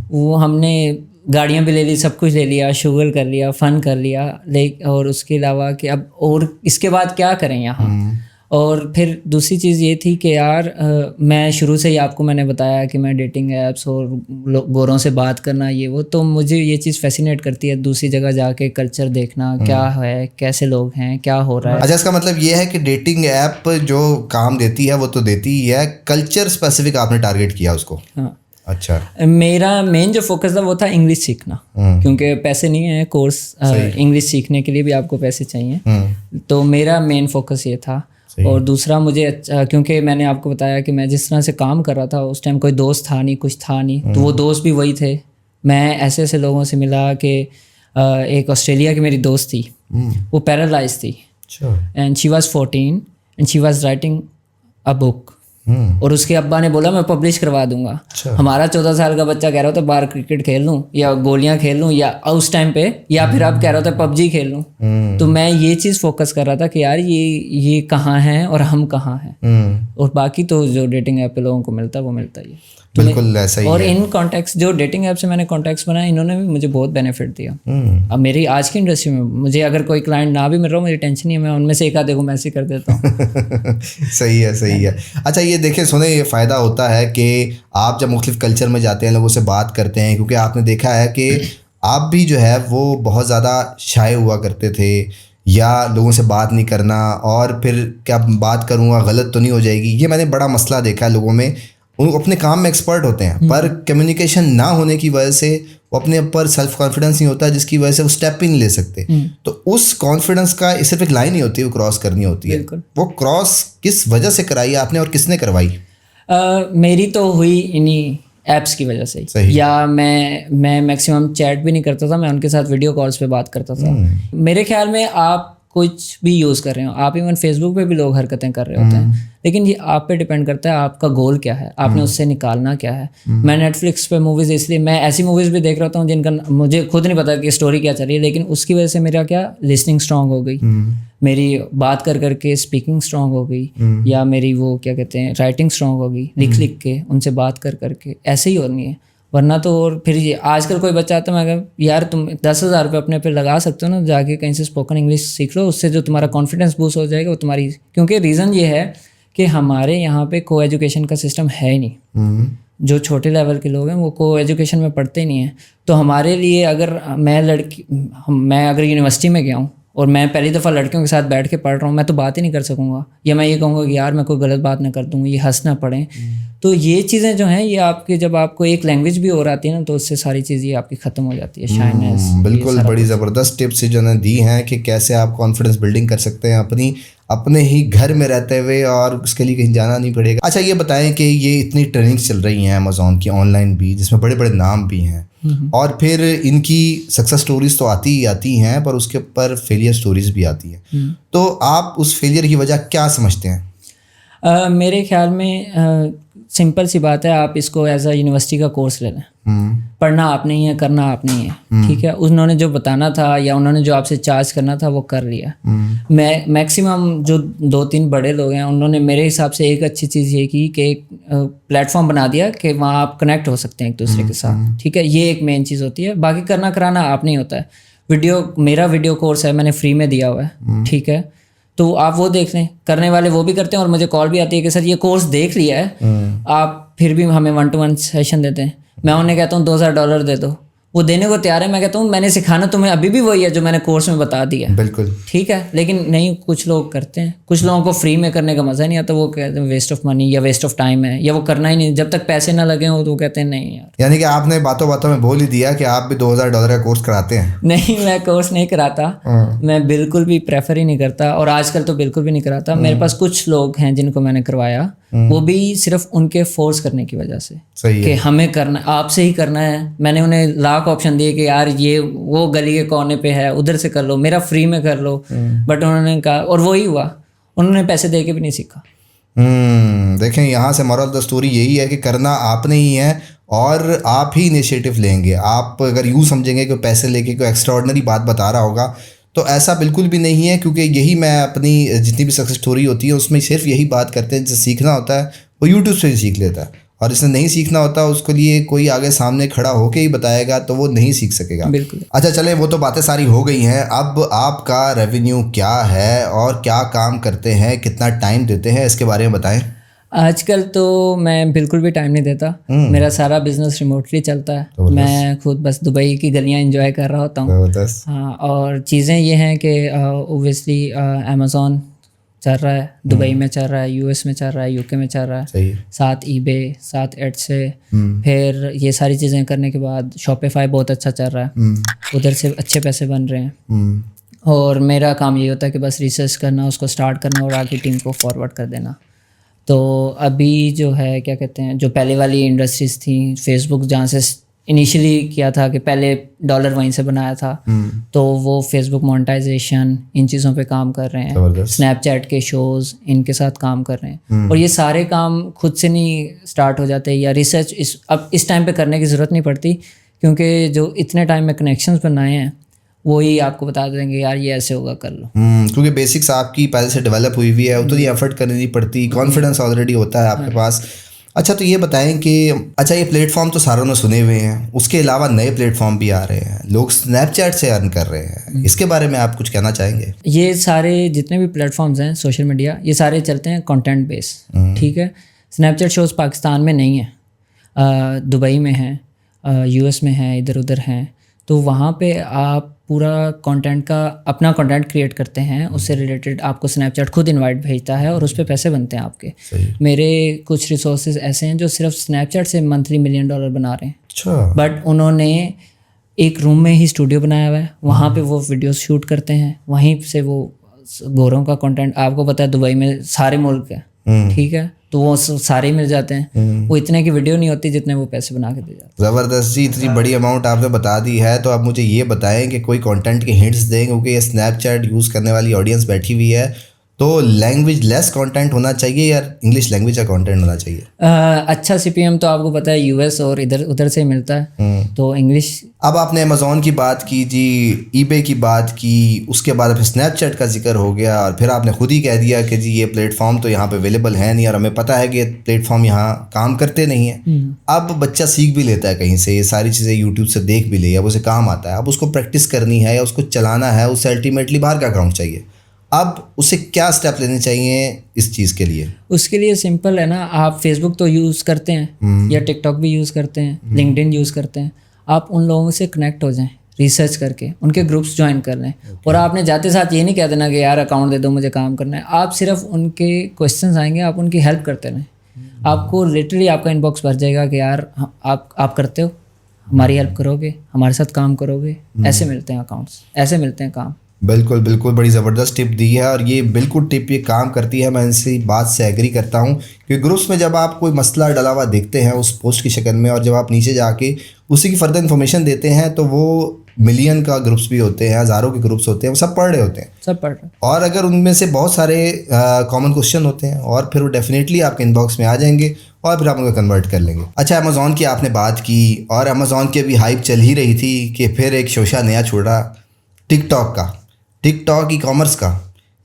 وہ ہم نے گاڑیاں بھی لے لی, سب کچھ لے لیا, شوگر کر لیا, فن کر لیا, اور اس کے علاوہ کہ اب اور اس کے بعد کیا کریں یہاں. اور پھر دوسری چیز یہ تھی کہ یار میں شروع سے ہی آپ کو میں نے بتایا کہ میں ڈیٹنگ ایپس اور گوروں سے بات کرنا یہ وہ, تو مجھے یہ چیز فیسینیٹ کرتی ہے دوسری جگہ جا کے کلچر دیکھنا کیا ہے, کیسے لوگ ہیں, کیا ہو رہا ہے. اچھا اس کا مطلب یہ ہے کہ ڈیٹنگ ایپ جو کام دیتی ہے وہ تو دیتی ہی ہے, کلچر اسپیسیفک آپ نے ٹارگیٹ کیا اس کو. ہاں. اچھا میرا مین جو فوکس تھا وہ تھا انگلش سیکھنا, کیونکہ پیسے نہیں ہیں کورس انگلش سیکھنے کے لیے بھی آپ کو پیسے چاہیے, تو میرا مین فوکس یہ تھا. اور دوسرا مجھے کیونکہ میں نے آپ کو بتایا کہ میں جس طرح سے کام کر رہا تھا اس ٹائم کوئی دوست تھا نہیں, کچھ تھا نہیں, تو وہ دوست بھی وہی تھے. میں ایسے ایسے لوگوں سے ملا کہ ایک آسٹریلیا کی میری دوست تھی, وہ پیرالائز تھی, and she was 14 and she was writing a book, اور اس کے ابا نے بولا میں پبلش کروا دوں گا. ہمارا 14 سال کا بچہ کہہ رہا ہوتا باہر کرکٹ کھیل لوں یا گولیاں کھیل لوں یا اس ٹائم پہ, یا پھر اب کہہ رہا ہوتا PUBG کھیل لوں. تو میں یہ چیز فوکس کر رہا تھا کہ یار یہ کہاں ہیں اور ہم کہاں ہیں, اور باقی تو جو ڈیٹنگ ایپ پہ لوگوں کو ملتا ہے وہ ملتا ہی ہے. بالکل ایسا ہی. اور ان کانٹیکٹس جو ڈیٹنگ ایپ سے میں نے کانٹیکٹس بنائے, انہوں نے بھی مجھے بہت بینیفٹ دیا. اب میری آج کی انڈسٹری میں مجھے اگر کوئی کلائنٹ نہ بھی مل رہا ہو مجھے ٹینشن نہیں ہے, میں ان میں سے ایک آدھے کو میسج کر دیتا ہوں. صحیح ہے, صحیح ہے. اچھا یہ دیکھیں سنیں, یہ فائدہ ہوتا ہے کہ آپ جب مختلف کلچر میں جاتے ہیں لوگوں سے بات کرتے ہیں, کیونکہ آپ نے دیکھا ہے کہ آپ بھی جو ہے وہ بہت زیادہ شائع ہوا کرتے تھے, یا لوگوں سے بات نہیں کرنا, اور پھر کیا بات کروں گا غلط تو نہیں ہو جائے گی. یہ میں نے بڑا مسئلہ دیکھا ہے لوگوں میں, وہ اپنے کام میں ایکسپرٹ ہوتے ہیں پر کمیونیکیشن نہ ہونے کی وجہ سے وہ اپنے اوپر سیلف کانفیڈنس نہیں ہوتا, جس کی وجہ سے وہ اسٹیپ ہی نہیں لے سکتے. تو اس کانفیڈنس کا صرف ایک لائن ہی ہوتی ہے, وہ کراس کرنی ہوتی ہے. وہ کراس کس وجہ سے کرائی آپ نے اور کس نے کروائی؟ میری تو ہوئی انہیں ایپس کی وجہ سے, یا میں میکسیمم چیٹ بھی نہیں کرتا تھا, میں ان کے ساتھ ویڈیو کالس پہ بات کرتا تھا. میرے خیال میں آپ کچھ بھی یوز کر رہے ہو, آپ ایون فیس بک پہ بھی لوگ حرکتیں کر رہے ہوتے ہیں, لیکن یہ آپ پہ ڈپینڈ کرتا ہے آپ کا گول کیا ہے, آپ نے اس سے نکالنا کیا ہے. میں نیٹ فلکس پہ موویز, اس لیے میں ایسی موویز بھی دیکھ رہا ہوں جن کا مجھے خود نہیں پتا کہ اسٹوری کیا چل رہی ہے, لیکن اس کی وجہ سے میرا کیا لسننگ اسٹرانگ ہو گئی, میری بات کر کر کے اسپیکنگ اسٹرانگ ہو گئی, یا میری وہ کیا کہتے ہیں رائٹنگ اسٹرانگ ہو گئی, لکھ کے ان سے بات کر کر کے. ایسے ہی ہونی ہے, ورنہ تو. اور پھر یہ آج کل کوئی بچہ آتا ہے, میں کہا یار تم 10,000 روپये اپنے پہ لگا سکتے ہو نا, جا کے کہیں سے اسپوکن انگلش سیکھ لو, اس سے جو تمہارا کانفیڈنس بوسٹ ہو جائے گا وہ تمہاری. کیونکہ ریزن یہ ہے کہ ہمارے یہاں پہ کو ایجوکیشن کا سسٹم ہے ہی نہیں. جو چھوٹے لیول کے لوگ ہیں وہ کو ایجوکیشن میں پڑھتے نہیں ہیں. تو ہمارے لیے اگر میں اگر یونیورسٹی میں گیا ہوں اور میں پہلی دفعہ لڑکیوں کے ساتھ بیٹھ کے پڑھ رہا ہوں, میں تو بات ہی نہیں کر سکوں گا, یا میں یہ کہوں گا کہ یار میں کوئی غلط بات نہ کر دوں, یہ ہنس نہ پڑیں. تو یہ چیزیں جو ہیں یہ آپ کے, جب آپ کو ایک لینگویج بھی اور آتی ہے نا, تو اس سے ساری چیزیں آپ کی ختم ہو جاتی ہے. شائنس, بالکل بڑی زبردست ٹپس جو نے دی ہیں کہ کیسے آپ کانفیڈنس بلڈنگ کر سکتے ہیں اپنے ہی گھر میں رہتے ہوئے, اور اس کے لیے کہیں جانا نہیں پڑے گا. اچھا یہ بتائیں کہ یہ اتنی ٹریننگ چل رہی ہیں امیزون کی آن لائن بھی, جس میں بڑے بڑے نام بھی ہیں, اور پھر ان کی سکسیس سٹوریز تو آتی ہی آتی ہیں, پر اس کے اوپر فیلئر سٹوریز بھی آتی ہیں. تو آپ اس فیلئر کی وجہ کیا سمجھتے ہیں؟ میرے خیال میں سمپل سی بات ہے, آپ اس کو ایز اے یونیورسٹی کا کورس لے لیں. پڑھنا آپ نہیں ہے, کرنا آپ نہیں ہے, ٹھیک ہے. انہوں نے جو بتانا تھا یا انہوں نے جو آپ سے چارج کرنا تھا وہ کر لیا. میکسیمم جو 2-3 بڑے لوگ ہیں انہوں نے میرے حساب سے ایک اچھی چیز یہ کی کہ ایک پلیٹ فارم بنا دیا کہ وہاں آپ کنیکٹ ہو سکتے ہیں ایک دوسرے کے ساتھ, ٹھیک ہے. یہ ایک مین چیز ہوتی ہے. باقی کرنا کرانا آپ نہیں ہوتا ہے. میرا ویڈیو کورس ہے, میں نے فری میں دیا ہوا ہے, ٹھیک ہے. تو آپ وہ دیکھ لیں, کرنے والے وہ بھی کرتے ہیں, اور مجھے کال بھی آتی ہے کہ سر یہ کورس دیکھ لیا ہے, آپ پھر بھی ہمیں 1-to-1 سیشن دیتے ہیں. میں انہیں کہتا ہوں $2000 دے دو, وہ دینے کو تیار ہے. میں کہتا ہوں میں نے سکھانا تمہیں ابھی بھی وہی ہے جو میں نے کورس میں بتا دیا, بالکل ٹھیک ہے. لیکن نہیں, کچھ لوگ کرتے ہیں, کچھ لوگوں کو فری میں کرنے کا مزہ نہیں آتا, وہ کہتے ہیں ویسٹ آف منی یا ویسٹ آف ٹائم ہے, یا وہ کرنا ہی نہیں, جب تک پیسے نہ لگے ہوں تو وہ کہتے ہیں نہیں یار. یعنی کہ آپ نے باتوں باتوں میں بول ہی دیا کہ آپ بھی $2000 کا کورس کراتے ہیں. نہیں, میں کورس نہیں کراتا, میں بالکل بھی پریفر ہی نہیں کرتا, اور آج کل تو بالکل بھی نہیں کراتا. میرے پاس کچھ لوگ ہیں جن کو میں نے کروایا, وہ بھی صرف ان کے فورس کرنے کی وجہ سے کہ ہمیں کرنا, آپ سے ہی کرنا ہے. میں نے انہیں لاکھ آپشن دیے کہ یار یہ وہ گلی کے کونے پہ ہے, ادھر سے کر لو, میرا فری میں کر لو, بٹ انہوں نے کہا, اور وہی ہوا, انہوں نے پیسے دے کے بھی نہیں سیکھا. دیکھیں یہاں سے مورل آف دی اسٹوری یہی ہے کہ کرنا آپ نے ہی ہے, اور آپ ہی انیشیٹو لیں گے. آپ اگر یوں سمجھیں گے کہ پیسے لے کے کوئی ایکسٹرا آرڈنری بات بتا رہا ہوگا, تو ایسا بالکل بھی نہیں ہے. کیونکہ یہی میں اپنی جتنی بھی سکسیس اسٹوری ہوتی ہے اس میں صرف یہی بات کرتے ہیں, جسے سیکھنا ہوتا ہے وہ یوٹیوب سے ہی سیکھ لیتا ہے, اور جس نے نہیں سیکھنا ہوتا اس کے لیے کوئی آگے سامنے کھڑا ہو کے ہی بتائے گا تو وہ نہیں سیکھ سکے گا. بالکل. اچھا چلیں, وہ تو باتیں ساری ہو گئی ہیں. اب آپ کا ریونیو کیا ہے اور کیا کام کرتے ہیں, کتنا ٹائم دیتے ہیں, اس کے بارے میں بتائیں. آج کل تو میں بالکل بھی ٹائم نہیں دیتا, میرا سارا بزنس ریموٹلی چلتا ہے. میں خود بس دبئی کی گلیاں انجوائے کر رہا ہوتا ہوں. ہاں, اور چیزیں یہ ہیں کہ اوبویسلی امیزون چل رہا ہے, دبئی میں چل رہا ہے, US میں چل رہا ہے, UK میں چل رہا ہے, ساتھ ای بے, ساتھ ایڈ سے. پھر یہ ساری چیزیں کرنے کے بعد شاپیفائی بہت اچھا چل رہا ہے, ادھر سے اچھے پیسے بن رہے ہیں. اور میرا کام یہ ہوتا ہے کہ بس ریسرچ کرنا, اس کو اسٹارٹ کرنا اور آگے ٹیم کو فارورڈ کر دینا. تو ابھی جو ہے کیا کہتے ہیں, جو پہلے والی انڈسٹریز تھیں, فیس بک جہاں سے انیشلی کیا تھا کہ پہلے ڈالر وہیں سے بنایا تھا, تو وہ فیس بک مونٹائزیشن ان چیزوں پہ کام کر رہے ہیں. اسنیپ چیٹ کے شوز ان کے ساتھ کام کر رہے ہیں. اور یہ سارے کام خود سے نہیں اسٹارٹ ہو جاتے, یا ریسرچ اب اس ٹائم پہ کرنے کی ضرورت نہیں پڑتی, کیونکہ جو اتنے ٹائم میں کنیکشنز بنائے ہیں وہی آپ کو بتا دیں گے یار یہ ایسے ہوگا, کر لو. کیونکہ بیسکس آپ کی پہلے سے ڈیولپ ہوئی ہوئی ہے, اتنی ایفرٹ کرنی نہیں پڑتی, کانفیڈنس آلریڈی ہوتا ہے آپ کے پاس. اچھا تو یہ بتائیں کہ اچھا یہ پلیٹ فارم تو ساروں نے سنے ہوئے ہیں, اس کے علاوہ نئے پلیٹ فارم بھی آ رہے ہیں, لوگ اسنیپ چیٹ سے ارن کر رہے ہیں, اس کے بارے میں آپ کچھ کہنا چاہیں گے؟ یہ سارے جتنے بھی پلیٹ فارمز ہیں سوشل میڈیا, یہ سارے چلتے ہیں کانٹینٹ بیس, ٹھیک ہے. اسنیپ چیٹ شوز پاکستان میں نہیں ہیں, دبئی میں ہیں, US میں ہیں, ادھر ادھر ہیں. تو وہاں پہ آپ پورا کانٹینٹ کا اپنا کانٹینٹ کریٹ کرتے ہیں, اس سے ریلیٹڈ آپ کو اسنیپ چیٹ خود انوائٹ بھیجتا ہے, اور اس پہ پیسے بنتے ہیں آپ کے. میرے کچھ ریسورسز ایسے ہیں جو صرف اسنیپ چیٹ سے منتھلی $1 ملین بنا رہے ہیں. بٹ انہوں نے ایک روم میں ہی اسٹوڈیو بنایا ہوا ہے, وہاں پہ وہ ویڈیوز شوٹ کرتے ہیں, وہیں سے وہ گوروں کا کانٹینٹ, آپ کو پتہ ہے دبئی میں سارے ملک ہے, ٹھیک ہے, تو وہ سارے ہی مل جاتے ہیں. وہ اتنے کی ویڈیو نہیں ہوتی جتنے وہ پیسے بنا کے دے جاتے ہیں. زبردست جی, اتنی بڑی اماؤنٹ آپ نے بتا دی ہے. تو آپ مجھے یہ بتائیں کہ کوئی کانٹینٹ کے ہنٹس دیں, کیونکہ یہ اسنیپ چیٹ یوز کرنے والی آڈینس بیٹھی ہوئی ہے, تو لینگویج لیس کانٹینٹ ہونا چاہیے یا انگلش لینگویج کا کانٹینٹ ہونا چاہیے؟ اچھا CPM تو آپ کو پتہ ہے US اور ادھر سے ملتا ہے, تو انگلش. اب آپ نے امیزون کی بات کی جی, ای بے کی بات کی, اس کے بعد پھر اسنیپ چیٹ کا ذکر ہو گیا, اور پھر آپ نے خود ہی کہہ دیا کہ جی یہ پلیٹ فارم تو یہاں پہ اویلیبل ہے نہیں, اور ہمیں پتہ ہے کہ یہ پلیٹ فارم یہاں کام کرتے نہیں ہیں. اب بچہ سیکھ بھی لیتا ہے کہیں سے, یہ ساری چیزیں یوٹیوب سے دیکھ بھی لے, اب اسے کام آتا ہے, اب اس کو پریکٹس کرنی ہے یا اس کو چلانا ہے, اسے الٹیمیٹلی باہر کا اکاؤنٹ چاہیے. اب اسے کیا اسٹیپ لینے چاہیے اس چیز کے لیے؟ اس کے لیے سمپل ہے نا, آپ فیس بک تو یوز کرتے ہیں یا ٹک ٹاک بھی یوز کرتے ہیں, لنکڈ ان یوز کرتے ہیں, آپ ان لوگوں سے کنیکٹ ہو جائیں, ریسرچ کر کے ان کے گروپس جوائن کر لیں. اور آپ نے جاتے ساتھ یہ نہیں کہہ دینا کہ یار اکاؤنٹ دے دو مجھے کام کرنا ہے. آپ صرف ان کے کویشچنز آئیں گے, آپ ان کی ہیلپ کرتے رہیں, آپ کو لٹرلی آپ کا ان باکس بھر جائے گا کہ یار آپ کرتے ہو, ہماری ہیلپ کرو گے, ہمارے ساتھ کام کرو گے. ایسے ملتے ہیں اکاؤنٹس, ایسے ملتے ہیں کام. بالکل بالکل, بڑی زبردست ٹپ دی ہے, اور یہ بالکل ٹپ یہ کام کرتی ہے. میں اسی بات سے ایگری کرتا ہوں کہ گروپس میں جب آپ کوئی مسئلہ ڈلا ہوا دیکھتے ہیں اس پوسٹ کی شکل میں, اور جب آپ نیچے جا کے اسی کی فردر انفارمیشن دیتے ہیں, تو وہ ملین کا گروپس بھی ہوتے ہیں, ہزاروں کے گروپس ہوتے ہیں, وہ سب پڑھ رہے ہوتے ہیں, سب پڑھ رہے. اور اگر ان میں سے بہت سارے کامن کوشچن ہوتے ہیں, اور پھر وہ ڈیفینیٹلی آپ کے ان باکس میں آ جائیں گے, اور پھر آپ ان کو کنورٹ کر لیں گے. اچھا, امیزون کی آپ نے بات کی, اور امیزون کی ابھی ہائپ چل ہی رہی تھی کہ پھر ایک شوشہ نیا چھوڑا ٹک ٹاک کا, ٹک ٹاک ای کامرس کا.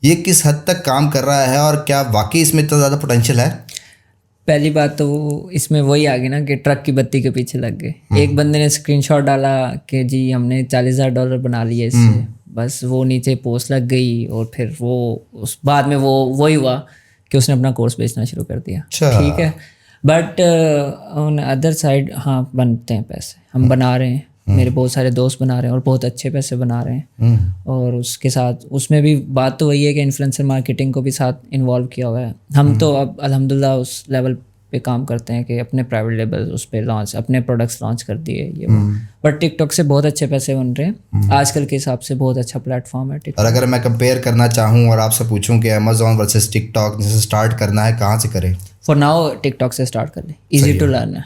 یہ کس حد تک کام کر رہا ہے, اور کیا واقعی اس میں اتنا زیادہ پوٹینشیل ہے؟ پہلی بات تو اس میں وہی آ گئی نا کہ ٹرک کی بتی کے پیچھے لگ گئے. ایک بندے نے اسکرین شاٹ ڈالا کہ جی ہم نے $40,000 بنا لیے اس سے, بس وہ نیچے پوسٹ لگ گئی, اور پھر وہ اس بعد میں وہی ہوا کہ اس نے اپنا کورس بیچنا شروع کر دیا. ٹھیک ہے, بٹ آن ادر سائڈ ہاں بنتے ہیں پیسے, ہم بنا رہے ہیں, میرے بہت سارے دوست بنا رہے ہیں, اور بہت اچھے پیسے بنا رہے ہیں. اور اس کے ساتھ اس میں بھی بات تو وہی ہے کہ انفلوئنسر مارکیٹنگ کو بھی ساتھ انوالو کیا ہوا ہے. ہم تو اب الحمدللہ اس لیول پہ کام کرتے ہیں کہ اپنے پرائیویٹ لیبل اس پہ لانچ, اپنے پروڈکٹس لانچ کر دیے یہ. بٹ ٹک ٹاک سے بہت اچھے پیسے بن رہے ہیں آج کل کے حساب سے, بہت اچھا پلیٹ فارم ہے ٹک ٹاک. اور اگر میں کمپیئر کرنا چاہوں اور آپ سے پوچھوں کہ امیزون ورسز ٹک ٹاک جیسے اسٹارٹ کرنا ہے, کہاں سے کریں؟ فار ناؤ ٹک ٹاک سے اسٹارٹ کر لیں, ایزی ٹو لرن ہے,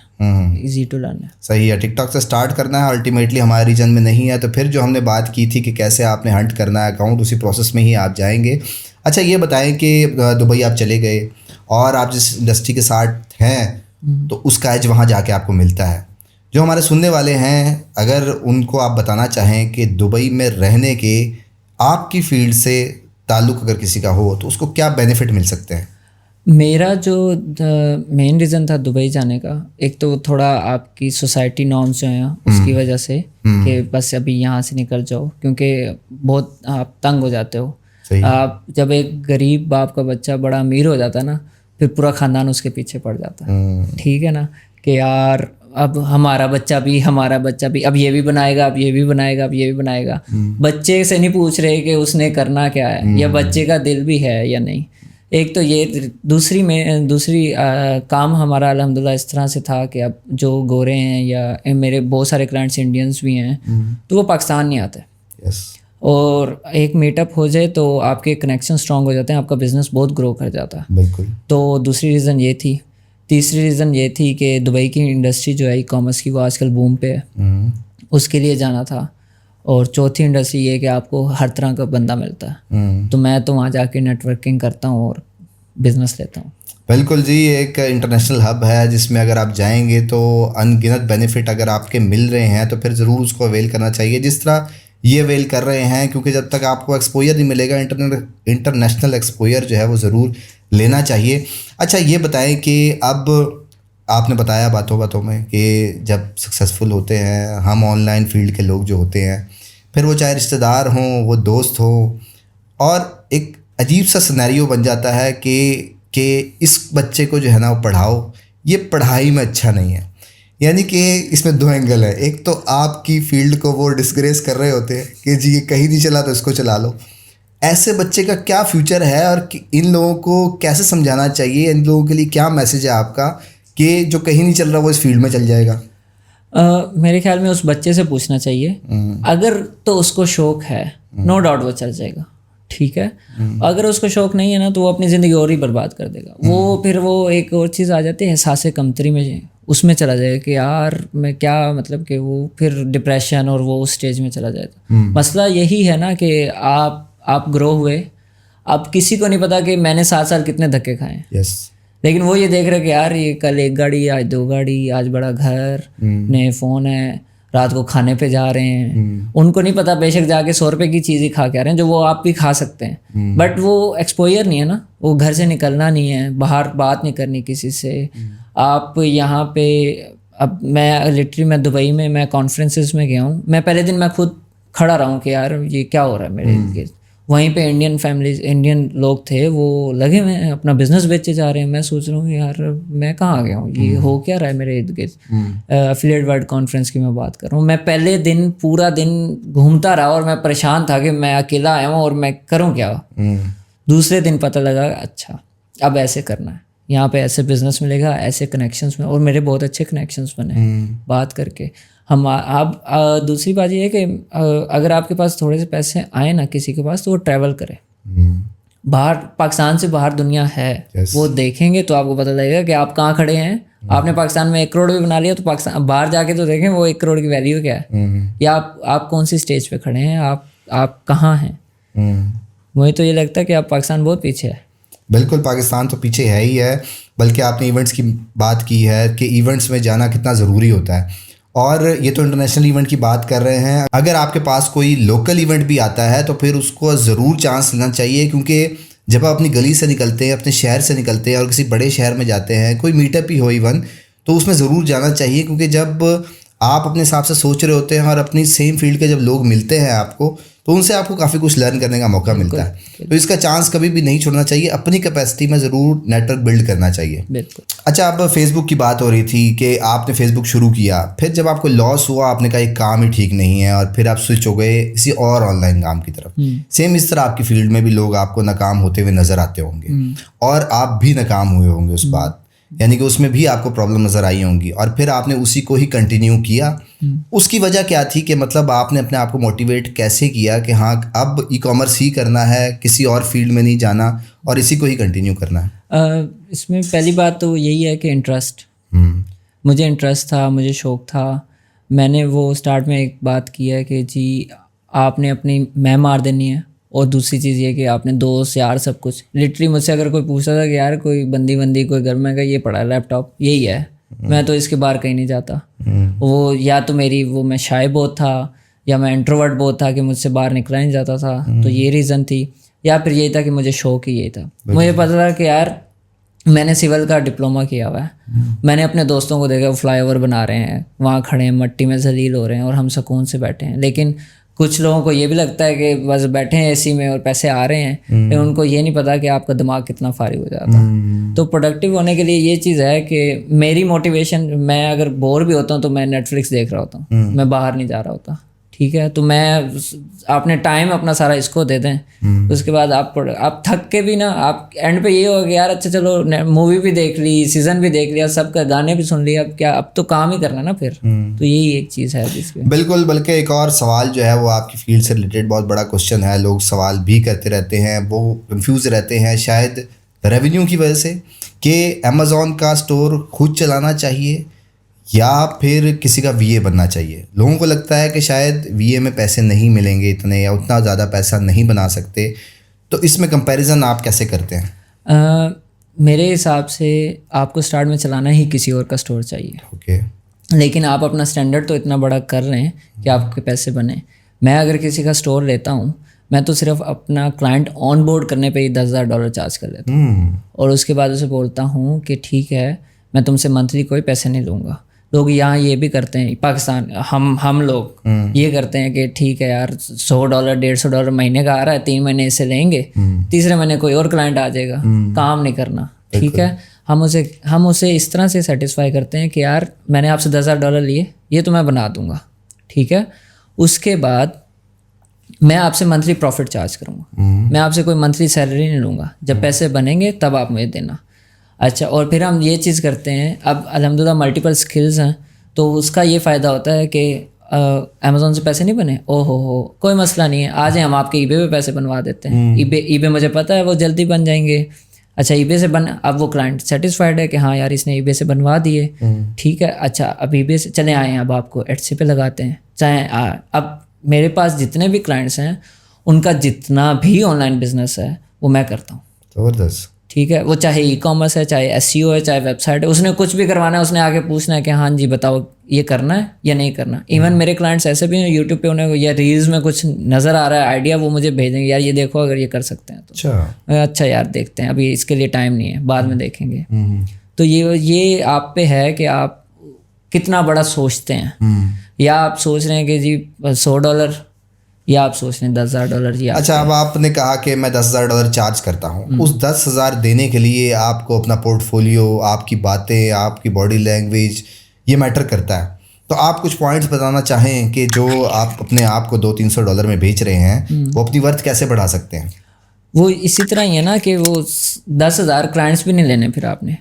ایزی ٹو لرن ہے. صحیح ہے, ٹک ٹاک سے اسٹارٹ کرنا ہے. الٹیمیٹلی ہمارے ریجن میں نہیں ہے, تو پھر جو ہم نے بات کی تھی کہ کیسے آپ نے ہنٹ کرنا ہے اکاؤنٹ, اسی پروسیس میں ہی آپ جائیں گے. اچھا, یہ بتائیں کہ دبئی آپ چلے گئے, اور آپ جس انڈسٹری کے ساتھ ہیں تو اس کا ایج وہاں جا کے آپ کو ملتا ہے. جو ہمارے سننے والے ہیں, اگر ان کو آپ بتانا چاہیں کہ دبئی میں رہنے کے آپ کی فیلڈ سے تعلق اگر کسی کا ہو تو اس کو کیا بینیفٹ مل سکتے ہیں؟ میرا جو مین ریزن تھا دبئی جانے کا, ایک تو تھوڑا آپ کی سوسائٹی نارمس جو ہیں اس کی وجہ سے کہ بس ابھی یہاں سے نکل جاؤ, کیونکہ بہت آپ تنگ ہو جاتے ہو. آپ جب ایک غریب باپ کا بچہ بڑا امیر ہو جاتا ہے نا, پھر پورا خاندان اس کے پیچھے پڑ جاتا ہے. ٹھیک ہے نا, کہ یار اب ہمارا بچہ بھی اب یہ بھی بنائے گا, اب یہ بھی بنائے گا, اب یہ بھی بنائے گا. بچے سے نہیں پوچھ رہے کہ اس نے کرنا کیا ہے, یا بچے کا دل بھی ہے یا نہیں. ایک تو یہ, دوسری کام ہمارا الحمدللہ اس طرح سے تھا کہ اب جو گورے ہیں, یا میرے بہت سارے کلائنٹس انڈینس بھی ہیں, تو وہ پاکستان نہیں آتے. اور ایک میٹ اپ ہو جائے تو آپ کے کنیکشن اسٹرانگ ہو جاتے ہیں, آپ کا بزنس بہت گرو کر جاتا ہے. بالکل. تو دوسری ریزن یہ تھی. تیسری ریزن یہ تھی کہ دبئی کی انڈسٹری جو ہے ای کامرس کی, وہ آج کل بوم پہ ہے, اس کے لیے جانا تھا. اور چوتھی انڈسٹری یہ کہ آپ کو ہر طرح کا بندہ ملتا ہے, تو میں تو وہاں جا کے نیٹ ورکنگ کرتا ہوں اور بزنس لیتا ہوں. بالکل جی, ایک انٹرنیشنل ہب ہے جس میں اگر آپ جائیں گے تو ان گنت بینیفٹ اگر آپ کے مل رہے ہیں تو پھر ضرور اس کو اویل کرنا چاہیے, جس طرح یہ اویل کر رہے ہیں. کیونکہ جب تک آپ کو ایکسپوئر نہیں ملے گا, انٹرنیشنل ایکسپوئر جو ہے وہ ضرور لینا چاہیے. اچھا, یہ بتائیں کہ اب آپ نے بتایا باتوں میں کہ جب سکسیزفل ہوتے ہیں ہم آن لائن فیلڈ کے لوگ جو ہوتے ہیں, پھر وہ چاہے رشتہ دار ہوں, وہ دوست ہوں, اور ایک عجیب سا سینیریو بن جاتا ہے کہ اس بچے کو جو ہے نا وہ پڑھاؤ, یہ پڑھائی میں اچھا نہیں ہے. یعنی کہ اس میں دو اینگل ہے. ایک تو آپ کی فیلڈ کو وہ ڈسگریس کر رہے ہوتے ہیں کہ جی یہ کہیں نہیں چلا تو اس کو چلا لو. ایسے بچے کا کیا فیوچر ہے, اور ان لوگوں کو کیسے سمجھانا چاہیے, ان لوگوں کے لیے کیا میسج ہے آپ کا کہ جو کہیں نہیں چل رہا وہ اس فیلڈ میں چل جائے گا؟ میرے خیال میں اس بچے سے پوچھنا چاہیے, اگر تو اس کو شوق ہے نو ڈاؤٹ وہ چل جائے گا. ٹھیک ہے, اگر اس کو شوق نہیں ہے نا تو وہ اپنی زندگی اور ہی برباد کر دے گا. وہ پھر وہ ایک اور چیز آ جاتی ہے احساس کمتری میں, اس میں چلا جائے گا کہ یار میں کیا, مطلب کہ وہ پھر ڈپریشن اور وہ اس اسٹیج میں چلا جائے گا. مسئلہ یہی ہے نا کہ آپ گرو ہوئے, اب کسی کو نہیں پتا کہ میں نے 7 سال کتنے دھکے کھائے ہیں. لیکن وہ یہ دیکھ رہے کہ یار یہ کل 1 گاڑی, آج 2 گاڑی, آج بڑا گھر, نئے فون ہے, رات کو کھانے پہ جا رہے ہیں. ان کو نہیں پتا بے شک جا کے 100 روپے کی چیز ہی کھا کے آ رہے ہیں جو وہ آپ بھی کھا سکتے ہیں, بٹ وہ ایکسپوئر نہیں ہے نا, وہ گھر سے نکلنا نہیں ہے, باہر بات نہیں کرنی کسی سے. آپ یہاں پہ, اب میں دبئی میں کانفرنسز میں گیا ہوں, میں پہلے دن میں خود کھڑا رہا ہوں کہ یار یہ کیا ہو رہا ہے میرے. وہیں پہ انڈین فیملیز انڈین لوگ تھے وہ لگے ہوئے ہیں اپنا بزنس بیچے جا رہے ہیں. میں سوچ رہا ہوں یار میں کہاں آ گیا ہوں, یہ ہو کیا رہا ہے میرے ارد گرد. افیلیٹ ورلڈ کانفرنس کی میں بات کر رہا ہوں. میں پہلے دن پورا دن گھومتا رہا اور میں پریشان تھا کہ میں اکیلا آیا ہوں اور میں کروں کیا. دوسرے دن پتہ لگا اچھا اب ایسے کرنا ہے, یہاں پہ ایسے بزنس ملے گا, ایسے کنیکشنس میں, اور میرے بہت اچھے کنیکشنس بنے بات کر کے. ہم اب دوسری بات یہ ہے کہ اگر آپ کے پاس تھوڑے سے پیسے آئیں نا کسی کے پاس, تو وہ ٹریول کرے باہر, پاکستان سے باہر دنیا ہے, وہ دیکھیں گے تو آپ کو پتہ لگے گا کہ آپ کہاں کھڑے ہیں. آپ نے پاکستان میں 1 کروڑ بھی بنا لیا تو پاکستان باہر جا کے تو دیکھیں وہ 1 کروڑ کی ویلیو کیا ہے, یا آپ کون سی اسٹیج پہ کھڑے ہیں, آپ کہاں ہیں. مجھے تو یہ لگتا ہے کہ آپ پاکستان بہت پیچھے ہے. بالکل پاکستان تو پیچھے ہے ہی ہے, بلکہ آپ نے ایونٹس کی بات کی ہے کہ ایونٹس میں جانا کتنا ضروری ہوتا ہے, اور یہ تو انٹرنیشنل ایونٹ کی بات کر رہے ہیں. اگر آپ کے پاس کوئی لوکل ایونٹ بھی آتا ہے تو پھر اس کو ضرور چانس لینا چاہیے, کیونکہ جب آپ اپنی گلی سے نکلتے ہیں, اپنے شہر سے نکلتے ہیں اور کسی بڑے شہر میں جاتے ہیں, کوئی میٹ اپ ہی ہو ایون, تو اس میں ضرور جانا چاہیے. کیونکہ جب آپ اپنے حساب سے سوچ رہے ہوتے ہیں اور اپنی سیم فیلڈ کے جب لوگ ملتے ہیں آپ کو, تو ان سے آپ کو کافی کچھ لرن کرنے کا موقع ملتا ہے. تو اس کا چانس کبھی بھی نہیں چھوڑنا چاہیے, اپنی کیپیسٹی میں ضرور نیٹ ورک بلڈ کرنا چاہیے. بالکل. اچھا, اب فیس بک کی بات ہو رہی تھی کہ آپ نے فیس بک شروع کیا, پھر جب آپ کو لاس ہوا آپ نے کہا یہ کام ہی ٹھیک نہیں ہے, اور پھر آپ سوئچ ہو گئے کسی اور آن لائن کام کی طرف. سیم اس طرح آپ کی فیلڈ میں بھی لوگ آپ کو ناکام ہوتے ہوئے نظر آتے ہوں گے, اور آپ بھی ناکام ہوئے ہوں گے اس بات, یعنی کہ اس میں بھی آپ کو پرابلم نظر آئی ہوں گی, اور پھر آپ نے اسی کو ہی کنٹینیو کیا. اس کی وجہ کیا تھی کہ مطلب آپ نے اپنے آپ کو موٹیویٹ کیسے کیا کہ ہاں اب ای کامرس ہی کرنا ہے, کسی اور فیلڈ میں نہیں جانا اور اسی کو ہی کنٹینیو کرنا ہے؟ اس میں پہلی بات تو یہی ہے کہ انٹرسٹ. مجھے انٹرسٹ تھا, مجھے شوق تھا. میں نے وہ اسٹارٹ میں ایک بات کی ہے کہ جی آپ نے اپنی میں مار دینی ہے, اور دوسری چیز یہ کہ آپ نے دوست یار سب کچھ. لٹرلی مجھ سے اگر کوئی پوچھتا تھا کہ یار کوئی بندی کوئی گھر میں کا یہ پڑا ہے لیپ ٹاپ یہی ہے, میں تو اس کے باہر کہیں نہیں جاتا. وہ یا تو میری وہ میں شائع بہت تھا, یا میں انٹروورٹ بہت تھا کہ مجھ سے باہر نکلا نہیں جاتا تھا, تو یہ ریزن تھی. یا پھر یہی تھا کہ مجھے شوق ہی یہی تھا. مجھے پتا تھا کہ یار میں نے سول کا ڈپلوما کیا ہوا ہے, میں نے اپنے دوستوں کو دیکھا وہ فلائی اوور بنا رہے ہیں, وہاں کھڑے ہیں مٹی میں ذلیل ہو رہے ہیں, اور ہم سکون سے بیٹھے ہیں. لیکن کچھ لوگوں کو یہ بھی لگتا ہے کہ بس بیٹھے ہیں اے سی میں اور پیسے آ رہے ہیں, لیکن ان کو یہ نہیں پتا کہ آپ کا دماغ کتنا فارغ ہو جاتا. تو پروڈکٹیو ہونے کے لیے یہ چیز ہے کہ میری موٹیویشن, میں اگر بور بھی ہوتا ہوں تو میں نیٹ فلکس دیکھ رہا ہوتا ہوں, میں باہر نہیں جا رہا ہوتا. ٹھیک ہے, تو میں اپنے ٹائم اپنا سارا اس کو دے دیں. اس کے بعد آپ تھک کے بھی نا, آپ اینڈ پہ یہ ہوگا کہ یار اچھا چلو مووی بھی دیکھ لی, سیزن بھی دیکھ لیا, سب کا گانے بھی سن لیا, اب کیا اب تو کام ہی کرنا نا پھر. تو یہی ایک چیز ہے جس پہ بالکل. بلکہ ایک اور سوال جو ہے وہ آپ کی فیلڈ سے ریلیٹڈ بہت بڑا کوشچن ہے, لوگ سوال بھی کرتے رہتے ہیں, وہ کنفیوز رہتے ہیں شاید ریونیو کی وجہ سے, کہ امیزون کا اسٹور خود چلانا چاہیے یا پھر کسی کا وی اے بننا چاہیے. لوگوں کو لگتا ہے کہ شاید وی اے میں پیسے نہیں ملیں گے اتنے, یا اتنا زیادہ پیسہ نہیں بنا سکتے. تو اس میں کمپیریزن آپ کیسے کرتے ہیں؟ میرے حساب سے آپ کو اسٹارٹ میں چلانا ہی کسی اور کا اسٹور چاہیے. اوکے. لیکن آپ اپنا اسٹینڈرڈ تو اتنا بڑا کر رہے ہیں کہ آپ کے پیسے بنیں. میں اگر کسی کا اسٹور لیتا ہوں, میں تو صرف اپنا کلائنٹ آن بورڈ کرنے پہ ہی $10,000 چارج کر لیتا ہوں, اور اس کے بعد اسے بولتا ہوں کہ ٹھیک ہے میں تم سے منتھلی کوئی پیسے نہیں لوں گا. لوگ یہاں یہ بھی کرتے ہیں, پاکستان ہم لوگ یہ کرتے ہیں کہ ٹھیک ہے یار $100 $150 مہینے کا آ رہا ہے, 3 مہینے اسے لیں گے, تیسرے مہینے کوئی اور کلائنٹ آ جائے گا, کام نہیں کرنا. ٹھیک ہے, ہم اسے اس طرح سے سیٹسفائی کرتے ہیں کہ یار میں نے آپ سے $10,000 لیے, یہ تو میں بنا دوں گا. ٹھیک ہے, اس کے بعد میں آپ سے منتھلی پروفٹ چارج کروں گا, میں آپ سے کوئی منتھلی سیلری نہیں لوں گا, جب پیسے بنیں گے تب آپ مجھے دینا. اچھا, اور پھر ہم یہ چیز کرتے ہیں, اب الحمدللہ ملٹیپل سکلز ہیں, تو اس کا یہ فائدہ ہوتا ہے کہ امیزون سے پیسے نہیں بنے, او ہو کوئی مسئلہ نہیں ہے, آ جائیں ہم آپ کے ای بے پہ پیسے بنوا دیتے ہیں. ای بے مجھے پتہ ہے وہ جلدی بن جائیں گے. اچھا, ای بے سے اب وہ کلائنٹ سیٹسفائڈ ہے کہ ہاں یار اس نے ای بے سے بنوا دیے. ٹھیک ہے, اچھا اب ای بے سے چلے آئے ہیں, اب آپ کو ایٹسی پہ لگاتے ہیں. چاہے اب میرے پاس جتنے بھی کلائنٹس ہیں ان کا جتنا بھی آن لائن بزنس ہے وہ میں کرتا ہوں. زبردست. ٹھیک ہے, وہ چاہے ای کامرس ہے, چاہے ایس ای او ہے, چاہے ویب سائٹ ہے, اس نے کچھ بھی کروانا ہے, اس نے آگے پوچھنا ہے کہ ہاں جی بتاؤ یہ کرنا ہے یا نہیں کرنا. ایون میرے کلائنٹس ایسے بھی ہیں یوٹیوب پہ انہیں یا ریلز میں کچھ نظر آ رہا ہے آئیڈیا, وہ مجھے بھیجیں گے یار یہ دیکھو اگر یہ کر سکتے ہیں تو. اچھا یار دیکھتے ہیں, ابھی اس کے لیے ٹائم نہیں ہے, بعد میں دیکھیں گے. تو یہ آپ پہ ہے کہ آپ کتنا بڑا سوچتے ہیں, یا آپ سوچ رہے ہیں کہ جی $100 या आप सोच लें $10,000 ये अच्छा, अब आपने कहा कि मैं $10,000 चार्ज करता हूँ, उस 10,000 देने के लिए आपको अपना पोर्टफोलियो, आपकी बातें, आपकी बॉडी लैंग्वेज ये मैटर करता है। तो आप कुछ पॉइंट्स बताना चाहें कि जो आप अपने आप को $200-300 में बेच रहे हैं वो अपनी वर्थ कैसे बढ़ा सकते हैं? वो इसी तरह ही है ना कि वो 10,000 क्लाइंट्स भी नहीं लेने फिर आपने,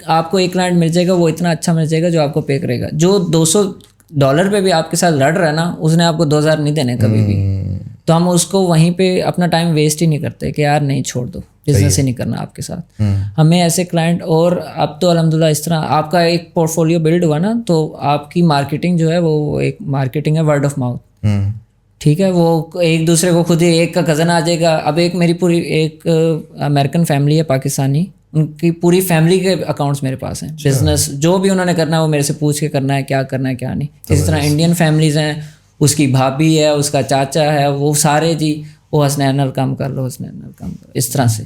आपको एक क्लाइंट मिल जाएगा, वो इतना अच्छा मिल जाएगा जो आपको पे करेगा। जो $200 पे भी आपके साथ लड़ रहा है ना, उसने आपको 2,000 नहीं देने कभी भी। तो हम उसको वहीं पे अपना टाइम वेस्ट ही नहीं करते कि यार नहीं, छोड़ दो, बिजनेस ही नहीं करना आपके साथ। हमें ऐसे क्लाइंट, और अब तो अल्हम्दुलिल्लाह इस तरह आपका एक पोर्टफोलियो बिल्ड हुआ ना, तो आपकी मार्केटिंग जो है वो एक मार्केटिंग है वर्ड ऑफ माउथ। ठीक है, वो एक दूसरे को खुद ही, एक का कज़न आ जाएगा। अब एक मेरी पूरी एक अमेरिकन फैमिली है, पाकिस्तानी, उनकी पूरी फैमिली के अकाउंट्स मेरे पास हैं। बिजनेस जो भी उन्होंने करना है वो मेरे से पूछ के करना है, क्या करना है क्या नहीं। इसी तरह इंडियन फैमिलीज़ हैं, उसकी भाभी है, उसका चाचा है, वो सारे जी वो हसनैन काम कर लो, हसनैन काम करो, इस तरह से।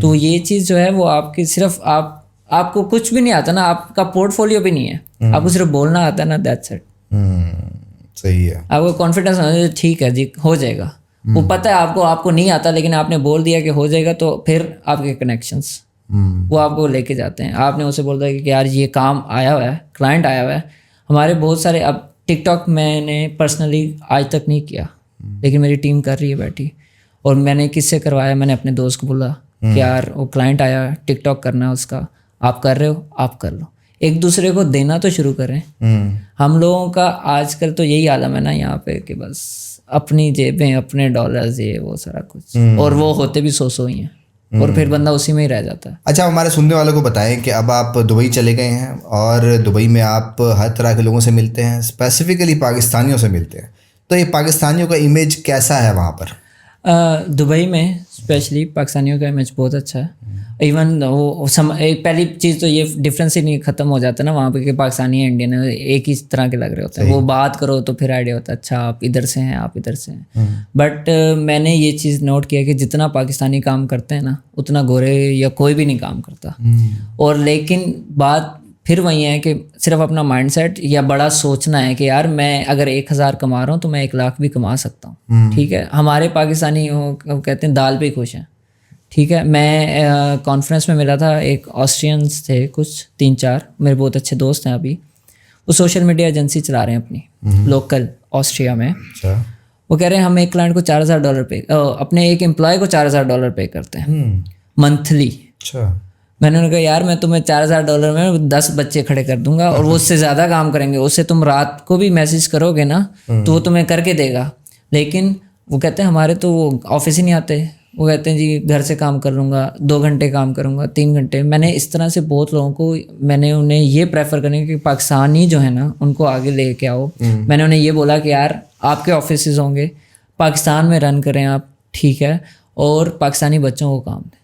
तो ये चीज़ जो है वो आपकी सिर्फ आपको कुछ भी नहीं आता ना, आपका पोर्टफोलियो भी नहीं है, आपको सिर्फ बोलना आता है ना, दैट्स इट। सही है। आपको कॉन्फिडेंस होना, ठीक है जी हो जाएगा। वो पता है आपको नहीं आता, लेकिन आपने बोल दिया कि हो जाएगा, तो फिर आपके कनेक्शंस वो आपको लेके जाते हैं। आपने उसे बोल दिया कि यार ये काम आया हुआ है, क्लाइंट आया हुआ है। हमारे बहुत सारे, अब टिकटॉक मैंने पर्सनली आज तक नहीं किया, लेकिन मेरी टीम कर रही है बैठी। और मैंने किससे करवाया, मैंने अपने दोस्त को बोला कि यार वो क्लाइंट आया, टिकटॉक करना है उसका, आप कर रहे हो, आप कर लो। एक दूसरे को देना तो शुरू करें। हम लोगों का आजकल तो यही आलम है ना यहाँ पे कि बस अपनी जेबें, अपने डॉलर्स, ये वो सारा कुछ, और वो होते भी 100 ही हैं, और फिर बंदा उसी में ही रह जाता है। अच्छा, हमारे सुनने वालों को बताएं कि अब आप दुबई चले गए हैं और दुबई में आप हर तरह के लोगों से मिलते हैं, स्पेसिफिकली पाकिस्तानियों से मिलते हैं। तो ये पाकिस्तानियों का इमेज कैसा है वहाँ पर? दुबई में स्पेशली पाकिस्तानियों का इमेज बहुत अच्छा है। इवन वो एक पहली चीज़ तो ये डिफरेंस ही नहीं ख़त्म हो जाता ना वहाँ पे कि पाकिस्तानी है, इंडियन है, एक ही तरह के लग रहे होते हैं। वो बात करो तो फिर आइडिया होता है, अच्छा आप इधर से हैं, आप इधर से हैं। बट मैंने ये चीज़ नोट किया कि जितना पाकिस्तानी काम करते हैं ना, उतना गोरे या कोई भी नहीं काम करता। और लेकिन बात फिर वही है कि सिर्फ अपना माइंडसेट या बड़ा सोचना है कि यार मैं अगर 1,000 कमा रहा हूँ तो मैं 1,00,000 भी कमा सकता हूँ। ठीक है, हमारे पाकिस्तानी कहते हैं दाल पे खुश हैं। ठीक है, मैं कॉन्फ्रेंस में मिला था, एक ऑस्ट्रियंस थे कुछ 3-4 मेरे बहुत अच्छे दोस्त हैं। अभी वो सोशल मीडिया एजेंसी चला रहे हैं अपनी लोकल ऑस्ट्रिया में। अच्छा। वो कह रहे हैं हम एक क्लाइंट को $4,000 पे, अपने एक एम्प्लॉय को $4,000 पे करते हैं मंथली। अच्छा। मैंने उन्हें कहा यार मैं तुम्हें $4,000 में 10 बच्चे खड़े कर दूंगा, और वो उससे ज़्यादा काम करेंगे। उससे तुम रात को भी मैसेज करोगे ना तो वो तुम्हें करके देगा। लेकिन वो कहते हैं हमारे तो वो ऑफिस ही नहीं आते। वो कहते हैं जी घर से काम कर लूँगा, 2 घंटे काम करूँगा, 3 घंटे। मैंने इस तरह से बहुत लोगों को, मैंने उन्हें ये प्रेफर करने कि पाकिस्तानी जो है ना उनको आगे लेके आओ। मैंने उन्हें ये बोला कि यार आपके ऑफिस होंगे, पाकिस्तान में रन करें आप, ठीक है, और पाकिस्तानी बच्चों को काम दें।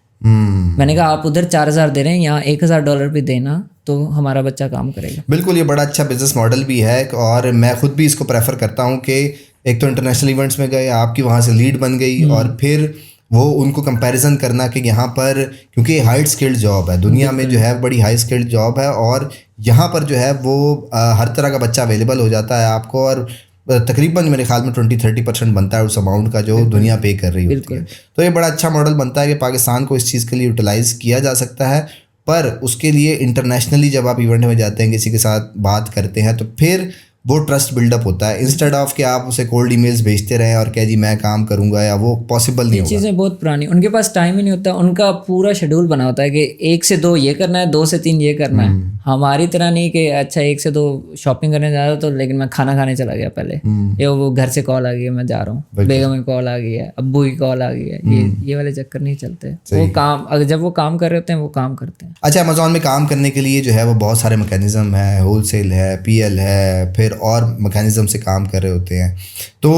मैंने कहा आप उधर 4,000 दे रहे हैं, यहाँ $1,000 भी देना तो हमारा बच्चा काम करेगा। बिल्कुल, ये बड़ा अच्छा बिजनेस मॉडल भी है, और मैं खुद भी इसको प्रेफर करता हूँ कि एक तो इंटरनेशनल इवेंट्स में गए, आपकी वहाँ से लीड बन गई, और फिर वो उनको कंपैरिजन करना कि यहाँ पर, क्योंकि हाई स्किल्ड जॉब है, दुनिया में जो है बड़ी हाई स्किल्ड जॉब है, और यहाँ पर जो है वो हर तरह का बच्चा अवेलेबल हो जाता है आपको, और तकरीबन मेरे ख्याल में 20-30% बनता है उस अमाउंट का जो दुनिया पे कर रही होती है। तो ये बड़ा अच्छा मॉडल बनता है कि पाकिस्तान को इस चीज़ के लिए यूटिलाइज़ किया जा सकता है। पर उसके लिए इंटरनेशनली जब आप इवेंट में जाते हैं, किसी के साथ बात करते हैं, तो फिर वो ट्रस्ट बिल्डअप होता है, इंस्टेड ऑफ कि आप उसे कोल्ड ईमेल्स भेजते रहें और कह जी मैं काम करूंगा, या वो पॉसिबल नहीं होगा। चीज़ें बहुत पुरानी, उनके पास टाइम ही नहीं होता। उनका पूरा शेड्यूल बना होता है कि 1 से 2 ये करना है, 2 से 3 ये करना है। हमारी तरह नहीं कि अच्छा 1 से 2 शॉपिंग करने जा रहा तो, लेकिन मैं खाना खाने चला गया पहले, या वो घर से कॉल आ गई है मैं जा रहा हूँ, बेगम की कॉल आ गई है, अब्बू की कॉल आ गई है, ये वाले चक्कर नहीं चलते। वो काम, अगर जब वो काम कर रहे होते हैं वो काम करते हैं। अच्छा, अमेज़ॉन में काम करने के लिए जो है वो बहुत सारे मैकेनिज्म है, होलसेल है, PL है, फिर और मैकेनिज्म से काम कर रहे होते हैं। तो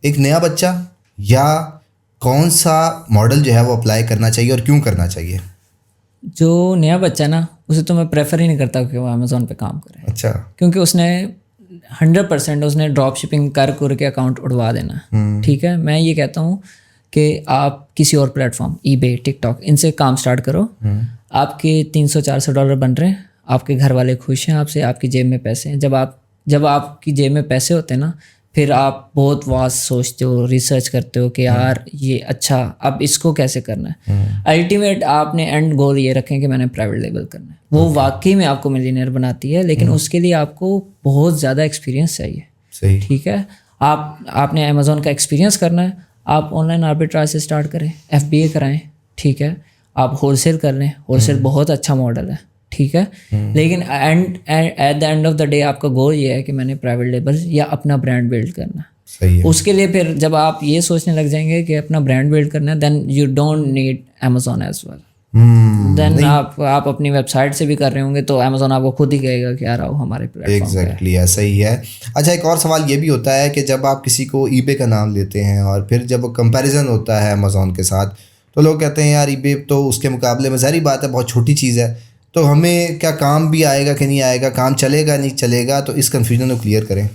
एक नया बच्चा या कौन सा मॉडल जो है वो अप्लाई करना चाहिए और क्यों करना चाहिए? जो नया बच्चा ना, उसे तो मैं प्रेफर ही नहीं करता कि वो अमेज़ॉन पे काम करे। अच्छा। क्योंकि उसने 100% उसने ड्रॉप शिपिंग कर के अकाउंट उड़वा देना। ठीक है, मैं ये कहता हूँ कि आप किसी और प्लेटफॉर्म, eBay, टिकटॉक, इनसे काम स्टार्ट करो। आपके $300-400 बन रहे हैं, आपके घर वाले खुश हैं आपसे, आपकी जेब में पैसे हैं। जब आपकी जेब में पैसे होते हैं ना, پھر آپ بہت واس سوچتے ہو, ریسرچ کرتے ہو کہ یار یہ اچھا اب اس کو کیسے کرنا ہے. الٹیمیٹ آپ نے اینڈ گول یہ رکھیں کہ میں نے پرائیویٹ لیبل کرنا ہے. وہ واقعی میں آپ کو ملینئر بناتی ہے, لیکن اس کے لیے آپ کو بہت زیادہ ایکسپیرینس چاہیے. صحیح, ٹھیک ہے. آپ نے امیزون کا ایکسپیرینس کرنا ہے, آپ آن لائن آربیٹراج سے اسٹارٹ کریں, FBA کرائیں. ٹھیک ہے. آپ ہول سیل کر لیں, ہول سیل بہت اچھا ماڈل ہے. ٹھیک ہے. لیکن at the end of the day آپ کا گول یہ ہے کہ میں نے پرائیویٹ لیبل یا اپنا برانڈ بلڈ کرنا ہے. صحیح ہے. اس کے لیے پھر جب آپ یہ سوچنے لگ جائیں گے کہ اپنا برانڈ بلڈ کرنا ہے, then you don't need Amazon as well. دین آپ اپنی ویب سائٹ سے بھی کر رہے ہوں گے تو امیزون آپ کو خود ہی کہے گا کہ آ رہا ہو ہمارے پلیٹ فارم. ایگزیکٹلی ایسا ہی ہے. اچھا, ایک اور سوال یہ بھی ہوتا ہے کہ جب آپ کسی کو ای بے کا نام لیتے ہیں اور پھر جب کمپیریزن ہوتا ہے امیزون کے ساتھ, تو لوگ کہتے ہیں یار ای بے تو اس کے مقابلے میں ظاہری بات ہے بہت چھوٹی چیز ہے, تو ہمیں کیا کام بھی آئے گا کہ نہیں آئے گا, کام چلے گا نہیں چلے گا, تو اس کنفیوژن کو کلیئر کریں.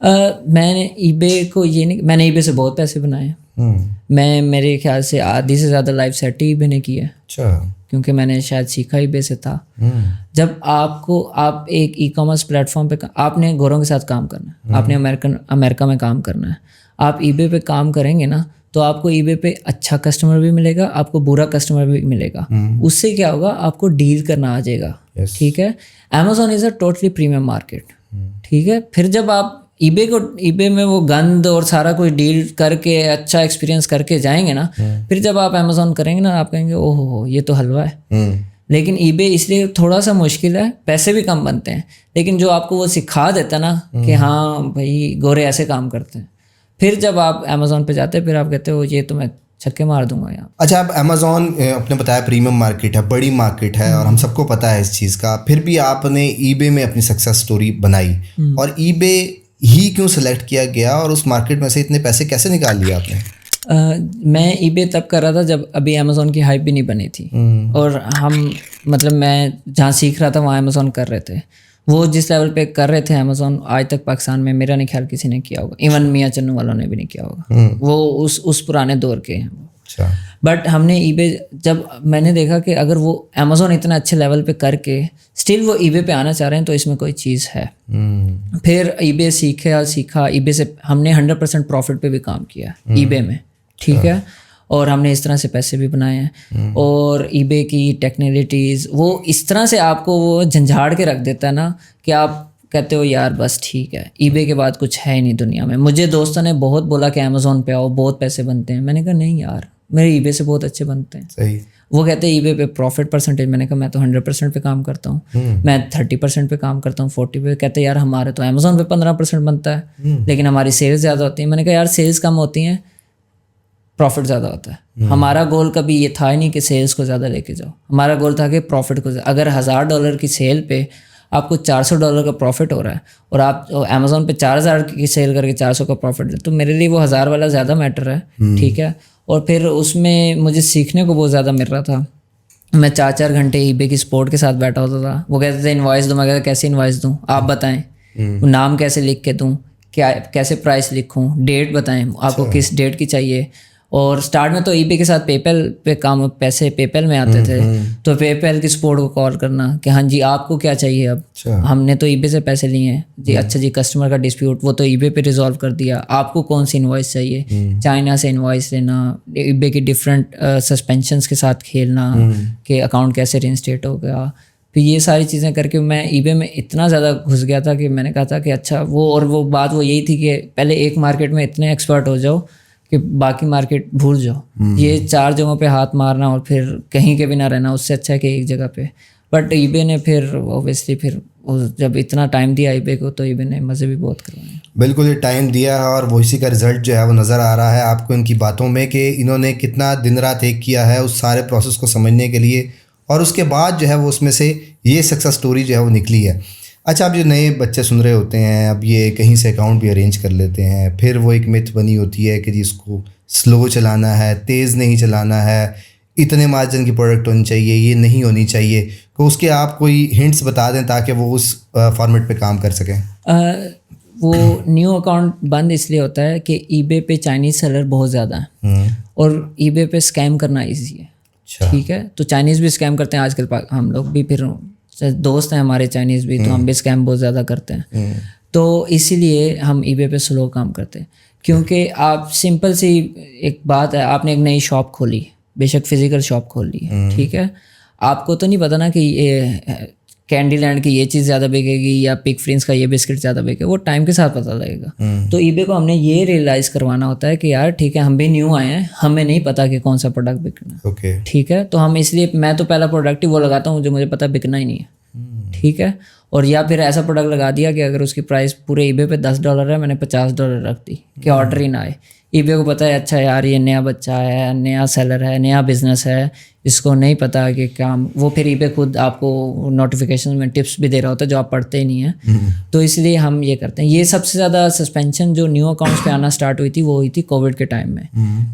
میں نے ای بے کو یہ نہیں, میں نے ای بے سے بہت پیسے بنائے ہیں. میں میرے خیال سے آدھی سے زیادہ لائف سیٹ ای بے نے کی ہے. اچھا. کیونکہ میں نے شاید سیکھا ای بے سے تھا. جب آپ ایک ای کامرس پلیٹ فارم پہ آپ نے گوروں کے ساتھ کام کرنا ہے, آپ نے امریکہ میں کام کرنا ہے, آپ ای بے پہ کام کریں گے نا تو آپ کو ای بے پہ اچھا کسٹمر بھی ملے گا, آپ کو برا کسٹمر بھی ملے گا. اس سے کیا ہوگا, آپ کو ڈیل کرنا آ جائے گا. ٹھیک ہے. Amazon is a totally premium market. ٹھیک ہے. پھر جب آپ ای بے میں وہ گند اور سارا کچھ ڈیل کر کے اچھا ایکسپیرینس کر کے جائیں گے نا, پھر جب آپ امیزون کریں گے نا آپ کہیں گے اوہ ہو یہ تو حلوہ ہے. لیکن ای بے اس لیے تھوڑا سا مشکل ہے, پیسے بھی کم بنتے ہیں, لیکن جو آپ کو وہ سکھا دیتا ہے نا کہ ہاں بھائی گورے ایسے کام کرتے ہیں, پھر جب آپ امیزون پہ جاتے ہیں پھر آپ کہتے ہو یہ تو میں چھکے مار دوں گا یہاں. اچھا, اب امیزون آپ نے بتایا پریمیم مارکیٹ ہے, بڑی مارکیٹ ہے, اور ہم سب کو پتہ ہے اس چیز کا, پھر بھی آپ نے ای بے میں اپنی سکسیس سٹوری بنائی, اور ای بے ہی کیوں سلیکٹ کیا گیا, اور اس مارکیٹ میں سے اتنے پیسے کیسے نکال لیے آپ نے؟ میں ای بے تب کر رہا تھا جب ابھی امیزون کی ہائپ بھی نہیں بنی تھی, اور ہم مطلب میں جہاں سیکھ رہا تھا وہاں امیزون کر رہے تھے. وہ جس لیول پہ کر رہے تھے امیزون, آج تک پاکستان میں میرا نہیں خیال کسی نے کیا ہوگا, ایون میاں چنو والوں نے بھی نہیں کیا ہوگا. وہ اس پرانے دور کے ہیں. بٹ ہم نے ای بے, جب میں نے دیکھا کہ اگر وہ امیزون اتنا اچھے لیول پہ کر کے اسٹل وہ ای بے پہ آنا چاہ رہے ہیں تو اس میں کوئی چیز ہے. پھر ای بے سیکھا. ای بے سے ہم نے 100% پروفٹ پہ بھی کام کیا ای بے میں. ٹھیک ہے. اور ہم نے اس طرح سے پیسے بھی بنائے ہیں. اور ای بے کی ٹیکنیکلٹیز وہ اس طرح سے آپ کو وہ جھنجھاڑ کے رکھ دیتا ہے نا کہ آپ کہتے ہو یار بس ٹھیک ہے, ای بے کے بعد کچھ ہے ہی نہیں دنیا میں. مجھے دوستوں نے بہت بولا کہ امیزون پہ آؤ بہت پیسے بنتے ہیں. میں نے کہا نہیں یار, میرے ای بے سے بہت اچھے بنتے ہیں. صحیح. وہ کہتے ہیں ای بے پہ پروفٹ پرسنٹیج. میں نے کہا میں تو 100% پہ کام کرتا ہوں, میں 30% پہ کام کرتا ہوں, 40 پہ. کہتے ہیں یار ہمارے تو امیزون پہ 15% بنتا ہے, لیکن ہماری سیلز زیادہ ہوتی ہیں. میں نے کہا یار سیلز کم ہوتی ہیں, پروفٹ زیادہ ہوتا ہے. ہمارا گول کبھی یہ تھا ہی نہیں کہ سیلز کو زیادہ لے کے جاؤ, ہمارا گول تھا کہ پروفٹ کو. اگر $1000 کی سیل پہ آپ کو $400 کا پروفٹ ہو رہا ہے, اور آپ امیزون پہ 4000 کی سیل کر کے 400 کا پروفٹ دے, تو میرے لیے وہ 1000 والا زیادہ میٹر ہے. ٹھیک ہے. اور پھر اس میں مجھے سیکھنے کو بہت زیادہ مل رہا تھا. میں 4 گھنٹے ای بے کی سپورٹ کے ساتھ بیٹھا ہوتا تھا. وہ کہتے تھے انوائس دو. میں کہتا کیسے انوائس دوں, آپ بتائیں, نام کیسے لکھ کے دوں, کیا کیسے پرائس لکھوں, ڈیٹ بتائیں آپ کو کس ڈیٹ کی چاہیے. اور اسٹارٹ میں تو ای بے کے ساتھ پے پیل پہ کام, پیسے پے پیل میں آتے تھے, تو پے پیل کی سپورٹ کو کال کرنا کہ ہاں جی آپ کو کیا چاہیے. اب ہم نے تو ای بے سے پیسے لیے ہیں جی, اچھا جی کسٹمر کا ڈسپیوٹ وہ تو ای بے پہ ریزالو کر دیا, آپ کو کون سی انوائس چاہیے. چائنا سے انوائس لینا, ای بے کی ڈفرینٹ سسپینشنس کے ساتھ کھیلنا کہ اکاؤنٹ کیسے رینسٹیٹ ہو گیا. پھر یہ ساری چیزیں کر کے میں ای بے میں اتنا زیادہ گھس گیا تھا کہ میں نے کہا تھا کہ اچھا وہ بات وہ یہی تھی کہ پہلے ایک مارکیٹ میں اتنے ایکسپرٹ ہو جاؤ کہ باقی مارکیٹ بھول جاؤ. یہ 4 جگہوں پہ ہاتھ مارنا اور پھر کہیں کے بھی نہ رہنا, اس سے اچھا ہے کہ ایک جگہ پہ. بٹ ای بے نے پھر اوبیسلی پھر جب اتنا ٹائم دیا ای بے کو, تو ای بے نے مزے بھی بہت کروائے. بالکل یہ ٹائم دیا ہے, اور وہ اسی کا رزلٹ جو ہے وہ نظر آ رہا ہے آپ کو ان کی باتوں میں کہ انہوں نے کتنا دن رات ایک کیا ہے اس سارے پروسیس کو سمجھنے کے لیے, اور اس کے بعد جو ہے وہ اس میں سے یہ سکسیس سٹوری جو ہے وہ نکلی ہے. اچھا, اب جو نئے بچے سن رہے ہوتے ہیں, اب یہ کہیں سے اکاؤنٹ بھی ارینج کر لیتے ہیں, پھر وہ ایک متھ بنی ہوتی ہے کہ جی اس کو سلو چلانا ہے, تیز نہیں چلانا ہے, اتنے مارجن کی پروڈکٹ ہونی چاہیے, یہ نہیں ہونی چاہیے. تو اس کے آپ کوئی ہنٹس بتا دیں تاکہ وہ اس فارمیٹ پہ کام کر سکیں. وہ نیو اکاؤنٹ بند اس لیے ہوتا ہے کہ ای بے پہ چائنیز سیلر بہت زیادہ ہیں, اور ای بے پہ اسکیم کرنا ایزی ہے. ٹھیک ہے. تو چائنیز بھی اسکیم کرتے ہیں آج کل, ہم لوگ بھی, پھر دوست ہیں ہمارے چائنیز بھی, تو ہم بھی اسکیم بہت زیادہ کرتے ہیں. تو اسی لیے ہم ای بے پہ سلو کام کرتے ہیں. کیونکہ آپ سمپل سی ایک بات ہے, آپ نے ایک نئی شاپ کھولی, بے شک فزیکل شاپ کھول لی ہے, ٹھیک ہے, آپ کو تو نہیں پتا نا کہ یہ کینڈی لینڈ کی یہ چیز زیادہ بکے گی یا پک فرینس کا یہ بسکٹ زیادہ بکے گا, وہ ٹائم کے ساتھ پتہ لگے گا. تو ای بے کو ہم نے یہ ریئلائز کروانا ہوتا ہے کہ یار ٹھیک ہے, ہم بھی نیو آئے ہیں, ہمیں نہیں پتا کہ کون سا پروڈکٹ بکنا ہے, ٹھیک ہے, تو ہم اس لیے میں تو پہلا پروڈکٹ ہی وہ لگاتا ہوں جو مجھے پتا بکنا ہی نہیں ہے, ٹھیک ہے, اور یا پھر ایسا پروڈکٹ لگا دیا کہ اگر اس کی پرائس پورے ای بے پہ $10 ہے, میں نے $50 رکھ دی کہ آرڈر ہی نہ آئے. ای بے کو پتہ ہے اچھا یار یہ نیا بچہ ہے, نیا سیلر ہے, نیا بزنس ہے, اس کو نہیں پتا کہ کام, وہ پھر ای بے خود آپ کو نوٹیفیکیشن میں ٹپس بھی دے رہا ہوتا ہے جو آپ پڑھتے ہی نہیں ہیں. تو اس لیے ہم یہ کرتے ہیں. یہ سب سے زیادہ سسپینشن جو نیو اکاؤنٹس پہ آنا اسٹارٹ ہوئی تھی وہ ہوئی تھی کووڈ کے ٹائم میں,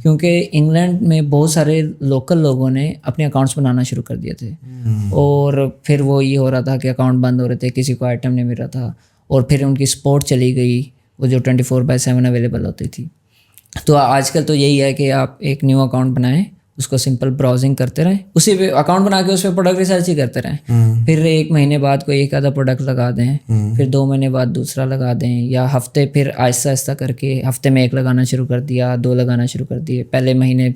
کیونکہ انگلینڈ میں بہت سارے لوکل لوگوں نے اپنے اکاؤنٹس بنانا شروع کر دیے تھے, اور پھر وہ یہ ہو رہا تھا کہ اکاؤنٹ بند ہو رہے تھے, کسی کو آئٹم نہیں مل رہا تھا, اور پھر ان کی سپورٹ چلی گئی وہ جو 24/7 اویلیبل ہوتی تھی. تو آج کل تو یہی ہے کہ آپ ایک نیو اکاؤنٹ بنائیں, اس کو سمپل براؤزنگ کرتے رہیں, اسی پہ اکاؤنٹ بنا کے اس پہ پروڈکٹ ریسرچ ہی کرتے رہیں, پھر 1 مہینے بعد کوئی ایک آدھا پروڈکٹ لگا دیں, پھر 2 مہینے بعد دوسرا لگا دیں, یا ہفتے پھر آہستہ آہستہ کر کے ہفتے میں 1 لگانا شروع کر دیا, 2 لگانا شروع کر دیے, پہلے مہینے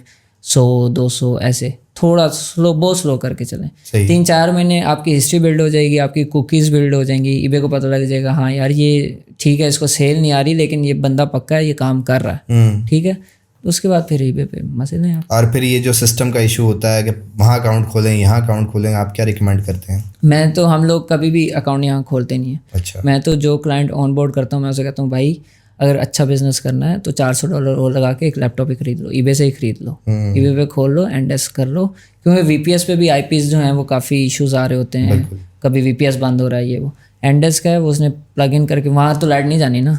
100-200 ایسے تھوڑا سلو, بہت سلو کر کے چلیں. 3-4 مہینے آپ کی ہسٹری بلڈ ہو جائے گی, آپ کی کوکیز بلڈ ہو جائیں گی, ای بے کو پتہ لگ جائے گا ہاں یار یہ ٹھیک ہے, اس کو سیل نہیں آ رہی لیکن یہ بندہ پکا ہے, یہ کام کر رہا ہے, ٹھیک ہے. اس کے بعد پھر ای بے پہ مسئلے ہیں. اور پھر یہ جو سسٹم کا ایشو ہوتا ہے کہ وہاں اکاؤنٹ کھولیں یہاں اکاؤنٹ کھولیں, آپ کیا ریکمینڈ کرتے ہیں؟ میں تو ہم لوگ کبھی بھی اکاؤنٹ یہاں کھولتے نہیں ہیں. اچھا, میں تو جو کلائنٹ آن بورڈ کرتا ہوں میں اسے کہتا ہوں بھائی اگر اچھا بزنس کرنا ہے تو $400 اور لگا کے ایک لیپ ٹاپ ہی خرید لو, ای بے سے ہی خرید لو, ای بے پہ کھول لو, اینڈ ایس کر لو, کیونکہ وی پی ایس پہ بھی آئی پیز جو ہیں وہ کافی ایشوز آ رہے ہوتے ہیں, کبھی وی پی ایس بند ہو رہا ہے, یہ وہ اینڈ ایس کا ہے وہ اس نے پلگ ان کر کے, وہاں تو لائٹ نہیں جانی نا,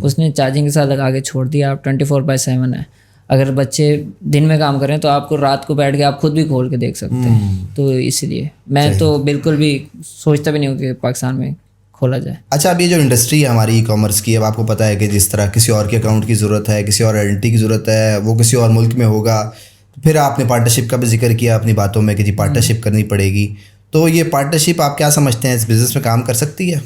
اس نے چارجنگ کے ساتھ لگا کے چھوڑ دیا. آپ 24/7 ہے. اگر بچے دن میں کام کریں تو آپ کو رات کو بیٹھ کے آپ خود بھی کھول کے دیکھ سکتے ہیں. تو اس لیے میں تو بالکل بھی سوچتا بھی نہیں ہوں کہ پاکستان میں کھولا جائے. اچھا, اب یہ جو انڈسٹری ہے ہماری ای کامرس کی, اب آپ کو پتہ ہے کہ جس طرح کسی اور کے اکاؤنٹ کی ضرورت ہے, کسی اور آئیڈینٹی کی ضرورت ہے, وہ کسی اور ملک میں ہوگا, پھر آپ نے پارٹنرشپ کا بھی ذکر کیا اپنی باتوں میں کہ جی پارٹنرشپ کرنی پڑے گی. تو یہ پارٹنرشپ آپ کیا سمجھتے ہیں اس بزنس میں کام کر سکتی ہے؟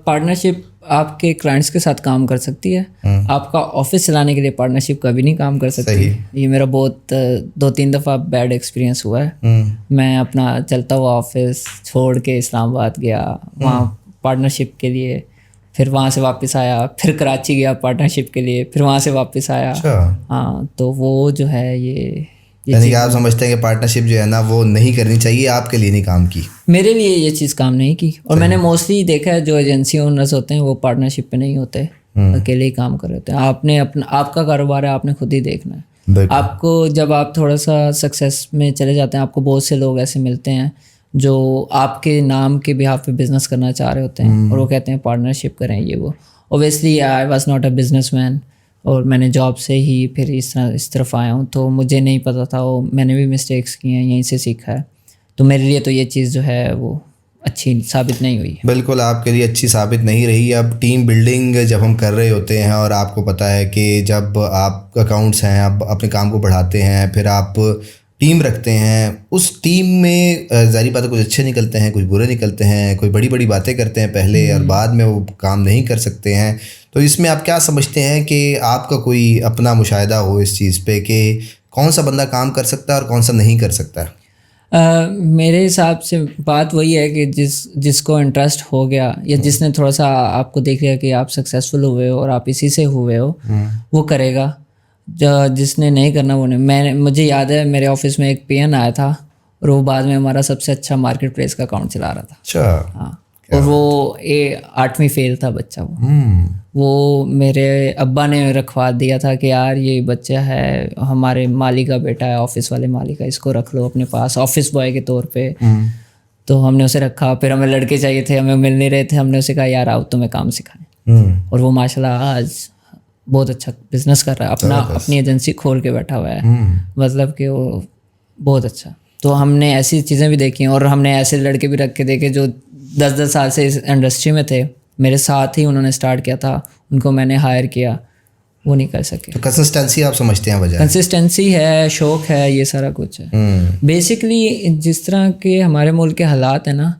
پارٹنرشپ آپ کے کلائنٹس کے ساتھ کام کر سکتی ہے. آپ کا آفس چلانے کے لیے پارٹنرشپ کبھی نہیں کام کر سکتی. یہ میرا بہت 2-3 دفعہ بیڈ ایکسپیرینس ہوا ہے. میں اپنا چلتا ہوا آفس چھوڑ کے اسلام آباد گیا وہاں پارٹنرشپ کے لیے, پھر وہاں سے واپس آیا, پھر کراچی گیا پارٹنرشپ کے لیے, پھر وہاں سے واپس آیا. ہاں, تو وہ جو ہے یہ یعنی کہ آپ سمجھتے ہیں کہ پارٹنرشپ جو ہے نا وہ نہیں کرنی چاہیے, آپ کے لیے نہیں کام کی. میرے لیے یہ چیز کام نہیں کی, اور میں نے موسٹلی دیکھا ہے جو ایجنسی اونرز ہوتے ہیں وہ پارٹنرشپ پہ نہیں ہوتے, اکیلے ہی کام کر رہے ہوتے ہیں. آپ نے اپنا, آپ کا کاروبار ہے, آپ نے خود ہی دیکھنا ہے. آپ کو جب آپ تھوڑا سا سکسیس میں چلے جاتے ہیں, آپ کو بہت سے لوگ ایسے ملتے ہیں جو آپ کے نام کے بہاف پہ بزنس کرنا چاہ رہے ہوتے ہیں, اور وہ کہتے ہیں پارٹنرشپ کریں یہ وہ. Obviously I was not a business man, اور میں نے جاب سے ہی پھر اس طرف آیا ہوں, تو مجھے نہیں پتہ تھا, وہ میں نے بھی مسٹیکس کی ہیں, یہیں سے سیکھا ہے. تو میرے لیے تو یہ چیز جو ہے وہ اچھی ثابت نہیں ہوئی. بالکل آپ کے لیے اچھی ثابت نہیں رہی. اب ٹیم بلڈنگ جب ہم کر رہے ہوتے ہیں, اور آپ کو پتہ ہے کہ جب آپ اکاؤنٹس ہیں, آپ اپنے کام کو بڑھاتے ہیں, پھر آپ ٹیم رکھتے ہیں, اس ٹیم میں ظاہری بات ہے کچھ اچھے نکلتے ہیں, کچھ برے نکلتے ہیں, کوئی بڑی بڑی باتیں کرتے ہیں پہلے اور بعد میں وہ کام نہیں کر سکتے ہیں. تو اس میں آپ کیا سمجھتے ہیں کہ آپ کا کوئی اپنا مشاہدہ ہو اس چیز پہ کہ کون سا بندہ کام کر سکتا ہے اور کون سا نہیں کر سکتا ہے؟ میرے حساب سے بات وہی ہے کہ جس کو انٹرسٹ ہو گیا, یا جس نے تھوڑا سا آپ کو دیکھ لیا کہ آپ سکسیزفل ہوئے ہو اور آپ اسی سے ہوئے ہو, وہ کرے گا. جس نے نہیں کرنا وہ نہیں. مجھے یاد ہے میرے آفس میں ایک پی این آیا تھا, اور وہ بعد میں ہمارا سب سے اچھا مارکیٹ پلیس کا اکاؤنٹ چلا رہا تھا. اچھا. ہاں, اور وہ 8ویں فیل تھا بچہ. وہ میرے ابا نے رکھوا دیا تھا کہ یار یہ بچہ ہے ہمارے مالی کا بیٹا ہے, آفس والے مالی کا, اس کو رکھ لو اپنے پاس آفس بوائے کے طور پہ. تو ہم نے اسے رکھا. پھر ہمیں لڑکے چاہیے تھے, ہمیں مل نہیں رہے تھے. ہم نے اسے کہا یار آؤ تمہیں کام سکھائیں, اور وہ ماشاء اللہ آج بہت اچھا بزنس کر رہا ہے, اپنی ایجنسی کھول کے بیٹھا ہوا ہے. مطلب کہ وہ بہت اچھا. تو ہم نے ایسی چیزیں بھی دیکھی ہیں, اور ہم نے ایسے لڑکے بھی رکھ کے دیکھے جو 10 سال سے اس انڈسٹری میں تھے, میرے ساتھ ہی انہوں نے اسٹارٹ کیا تھا, ان کو میں نے ہائر کیا, وہ نہیں کر سکے. تو کنسسٹنسی آپ سمجھتے ہیں وجہ؟ کنسسٹنسی ہے, شوق ہے, یہ سارا کچھ ہے. بیسکلی جس طرح کے ہمارے ملک کے حالات ہیں نا,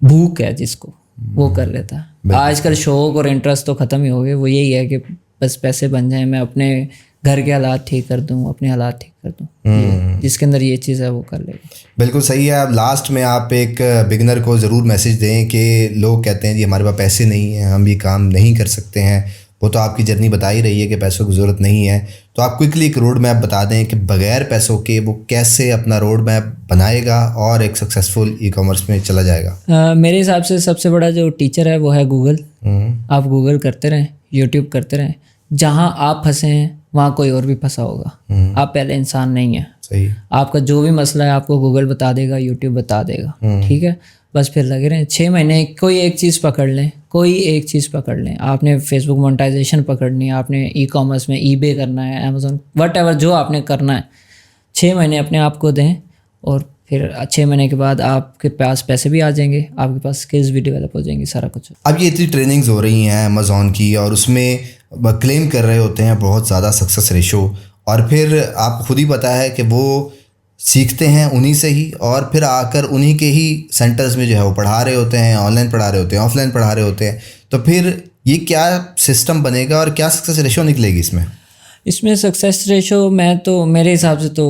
بھوک ہے جس کو, वो कर लेता। आजकल शौक और इंटरेस्ट तो ख़त्म ही हो गए, वो यही है कि बस पैसे बन जाएं, मैं अपने घर के हालात ठीक कर दूं, अपने हालात ठीक कर दूं, जिसके अंदर ये चीज़ है वो कर लेगा। बिल्कुल सही है। अब लास्ट में आप एक बिगनर को ज़रूर मैसेज दें कि लोग कहते हैं जी हमारे पास पैसे नहीं हैं, हम ये काम नहीं कर सकते हैं, वो तो आपकी जर्नी बता ही रही है कि पैसों की ज़रूरत नहीं है, तो आप क्विकली एक रोड मैप बता दें कि बग़ैर पैसों के वो कैसे अपना रोड मैप बनाएगा और एक सक्सेसफुल ई कॉमर्स में चला जाएगा। मेरे हिसाब से सबसे बड़ा जो टीचर है वो है गूगल। आप गूगल करते रहें, यूट्यूब करते रहें, जहाँ आप फंसे हैं वहाँ कोई और भी फंसा होगा, आप पहले इंसान नहीं हैं। सही। आपका जो भी मसला है आपको गूगल बता देगा, यूट्यूब बता देगा, ठीक है। बस फिर लगे रहें 6 महीने, कोई एक चीज़ पकड़ लें, कोई एक चीज़ पकड़ लें। आपने फेसबुक मोनेटाइजेशन पकड़नी है, आपने ई कॉमर्स में ईबे करना है, अमेज़न, व्हाटएवर जो आपने करना है, 6 महीने अपने आप को दें और फिर 6 महीने के बाद आपके पास पैसे भी आ जाएंगे, आपके पास स्किल्स भी डेवलप हो जाएंगी, सारा कुछ। अब ये इतनी ट्रेनिंग्स हो रही हैं अमेज़ॉन की और उसमें क्लेम कर रहे होते हैं बहुत ज़्यादा सक्सेस रेशो, और फिर आपको खुद ही पता है कि वो सीखते हैं उन्हीं से ही, और फिर आकर उन्हीं के ही सेंटर्स में जो है वो पढ़ा रहे होते हैं, ऑनलाइन पढ़ा रहे होते हैं, ऑफलाइन पढ़ा रहे होते हैं। तो फिर ये क्या सिस्टम बनेगा और क्या सक्सेस रेशो निकलेगी इसमें सक्सेस रेशो मैं तो मेरे हिसाब से तो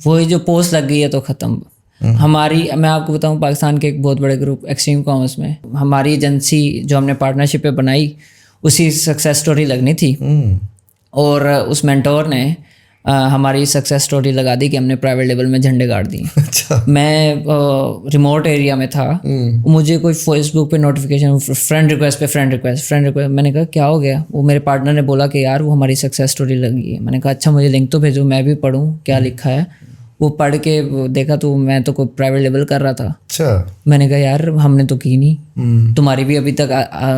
वही जो पोस्ट लग गई है तो ख़त्म। हमारी, मैं आपको बताऊं, पाकिस्तान के एक बहुत बड़े ग्रुप एक्सट्रीम कॉमर्स में हमारी एजेंसी जो हमने पार्टनरशिप पे बनाई उसी सक्सेस स्टोरी लगनी थी, और उस मेंटोर ने हमारी सक्सेस स्टोरी लगा दी कि हमने प्राइवेट लेवल में झंडे गाड़ दिए। अच्छा। मैं रिमोट एरिया में था, मुझे कोई फेसबुक पे नोटिफिकेशन, फ्रेंड रिक्वेस्ट, मैंने कहा क्या हो गया? वो मेरे पार्टनर ने बोला कि यार वो हमारी सक्सेस स्टोरी लगी है। मैंने कहा अच्छा मुझे लिंक तो भेजो, मैं भी पढूं क्या लिखा है। वो पढ़ के देखा तो मैं तो कोई प्राइवेट लेवल कर रहा था। अच्छा। मैंने कहा यार हमने तो की नहीं, तुम्हारी भी अभी तक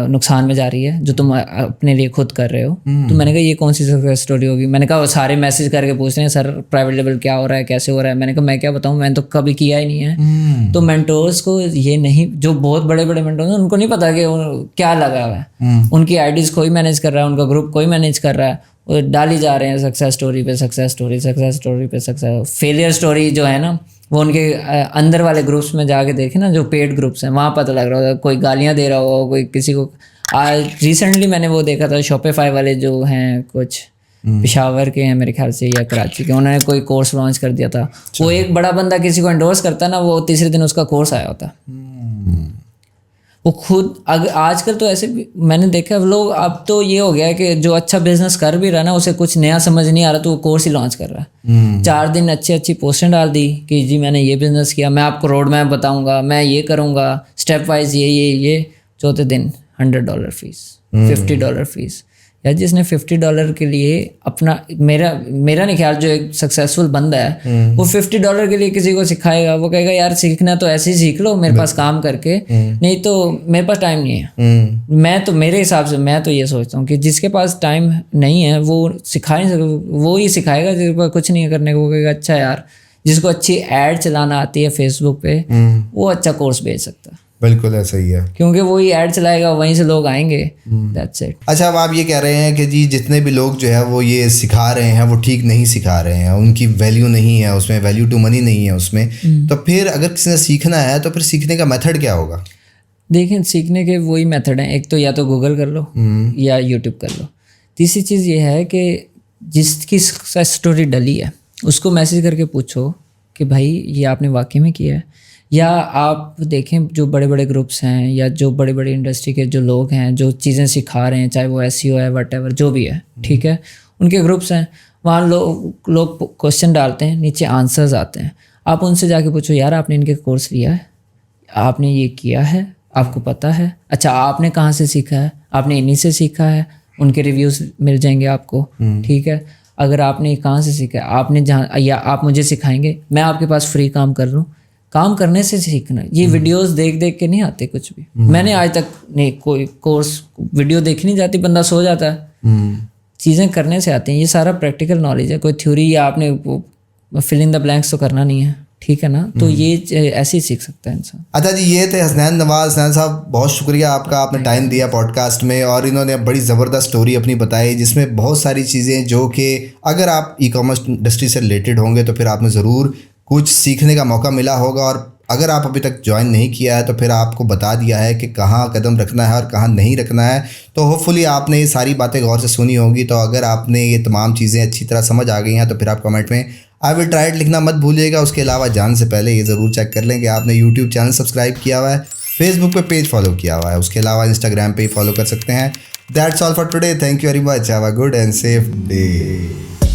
नुकसान में जा रही है जो तुम अपने लिए खुद कर रहे हो। तो मैंने कहा ये कौन सी सक्सेस स्टोरी होगी? मैंने कहा वो सारे मैसेज करके पूछ रहे हैं सर प्राइवेट लेवल क्या हो रहा है, कैसे हो रहा है। मैंने कहा मैं क्या बताऊँ, मैंने तो कभी किया ही नहीं है। तो मेंटोर्स को ये नहीं, जो बहुत बड़े बड़े मेंटोर्स हैं उनको नहीं पता कि क्या लगा हुआ है। उनकी आईडीज़ कोई मैनेज कर रहा है, उनका ग्रुप कोई मैनेज कर रहा है, वो डाली जा रहे हैं सक्सेस स्टोरी पे सक्सेस स्टोरी पे सक्सेस। फेलियर स्टोरी जो है ना वो उनके अंदर वाले ग्रुप्स में जाके देखे ना, जो पेड ग्रुप्स हैं, वहाँ पता लग रहा होगा। कोई गालियाँ दे रहा होगा, कोई किसी को। आज रिसेंटली मैंने वो देखा था, शॉपिफाई वाले जो हैं कुछ पेशावर के हैं मेरे ख्याल से या कराची के, उन्होंने कोई कोर्स लॉन्च कर दिया था। वो एक बड़ा बंदा किसी को एंडोर्स करता ना, वो तीसरे दिन उसका कोर्स आया होता। वो खुद आजकल तो ऐसे भी मैंने देखा लोग, अब तो ये हो गया है कि जो अच्छा बिजनेस कर भी रहा है ना, उसे कुछ नया समझ नहीं आ रहा तो वो कोर्स ही लॉन्च कर रहा है। 4 दिन अच्छी पोस्टें डाल दी कि जी मैंने ये बिजनेस किया, मैं आपको रोड मैप बताऊंगा, मैं ये करूंगा स्टेप वाइज, ये चौथे दिन $100 फीस, $50 फीस। यार जिसने $50 के लिए अपना, मेरा नहीं ख्याल, जो एक सक्सेसफुल बंदा है वो $50 के लिए किसी को सिखाएगा, वो कहेगा यार सीखना तो ऐसे ही सीख लो मेरे पास काम करके, नहीं तो मेरे पास टाइम नहीं है। मैं तो मेरे हिसाब से मैं तो ये सोचता हूँ कि जिसके पास टाइम नहीं है वो सिखा नहीं सकता, वो ही सिखाएगा। जिसके पास कुछ नहीं करने को, कहेगा अच्छा यार जिसको अच्छी ऐड चलाना आती है फेसबुक पे वो अच्छा कोर्स भेज सकता है। बिल्कुल ऐसा ही है, क्योंकि वही ऐड चलाएगा, वहीं से लोग आएंगे। That's it. अच्छा, अब आप ये कह रहे हैं कि जी जितने भी लोग जो है वो ये सिखा रहे हैं वो ठीक नहीं सिखा रहे हैं, उनकी वैल्यू नहीं है उसमें, वैल्यू टू मनी नहीं है उसमें। तो फिर अगर किसी ने सीखना है तो फिर सीखने का मेथड क्या होगा? देखिए सीखने के वही मेथड हैं, एक तो या तो गूगल कर लो या यूट्यूब कर लो। तीसरी चीज़ ये है कि जिसकी सक्सेस स्टोरी डली है उसको मैसेज करके पूछो कि भाई ये आपने वाकई में किया है। या आप देखें जो बड़े बड़े ग्रुप्स हैं या जो बड़ी बड़ी इंडस्ट्री के जो लोग हैं जो चीज़ें सिखा रहे हैं, चाहे वो SEO है व्हाटएवर जो भी है, ठीक है, उनके ग्रुप्स हैं, वहाँ लोग क्वेश्चन डालते हैं, नीचे आंसर्स आते हैं। आप उनसे जाके पूछो यार आपने इनके कोर्स लिया है, आपने ये किया है, आपको पता है? अच्छा आपने कहाँ से सीखा है? आपने इन्हीं से सीखा है, उनके रिव्यूज़ मिल जाएंगे आपको, ठीक है। अगर आपने कहाँ से सीखा है, आपने जहाँ, या आप मुझे सिखाएंगे, मैं आपके पास फ्री काम कर रहा हूँ। काम करने से सीखना, ये वीडियोस देख देख के नहीं आते कुछ भी। मैंने आज तक नहीं कोई कोर्स वीडियो देखी नहीं जाती, बंदा सो जाता है। चीज़ें करने से आती हैं, ये सारा प्रैक्टिकल नॉलेज है, कोई थ्योरी या आपने फिल इन द ब्लैंक्स तो करना नहीं है, ठीक है ना। तो ये ऐसे ही सीख सकता है इंसान। अच्छा जी, ये थे हसनैन नवाज। हसनैन साहब बहुत शुक्रिया आपका, आपने टाइम दिया पॉडकास्ट में और इन्होंने बड़ी ज़बरदस्त स्टोरी अपनी बताई जिसमें बहुत सारी चीज़ें जो कि अगर आप ई कॉमर्स इंडस्ट्री से रिलेटेड होंगे तो फिर आपने ज़रूर कुछ सीखने का मौका मिला होगा। और अगर आप अभी तक ज्वाइन नहीं किया है तो फिर आपको बता दिया है कि कहाँ कदम रखना है और कहाँ नहीं रखना है। तो होपफुली आपने ये सारी बातें गौर से सुनी होगी। तो अगर आपने ये तमाम चीज़ें अच्छी तरह समझ आ गई हैं तो फिर आप कमेंट में आई विल ट्राई इट लिखना मत भूलिएगा। उसके अलावा जाने से पहले ये ज़रूर चेक कर लें कि आपने यूट्यूब चैनल सब्सक्राइब किया हुआ है, फेसबुक पे पेज फॉलो किया हुआ है, उसके अलावा इंस्टाग्राम पे ही फॉलो कर सकते हैं। That's all for today. Thank you very much. Have a good and safe day.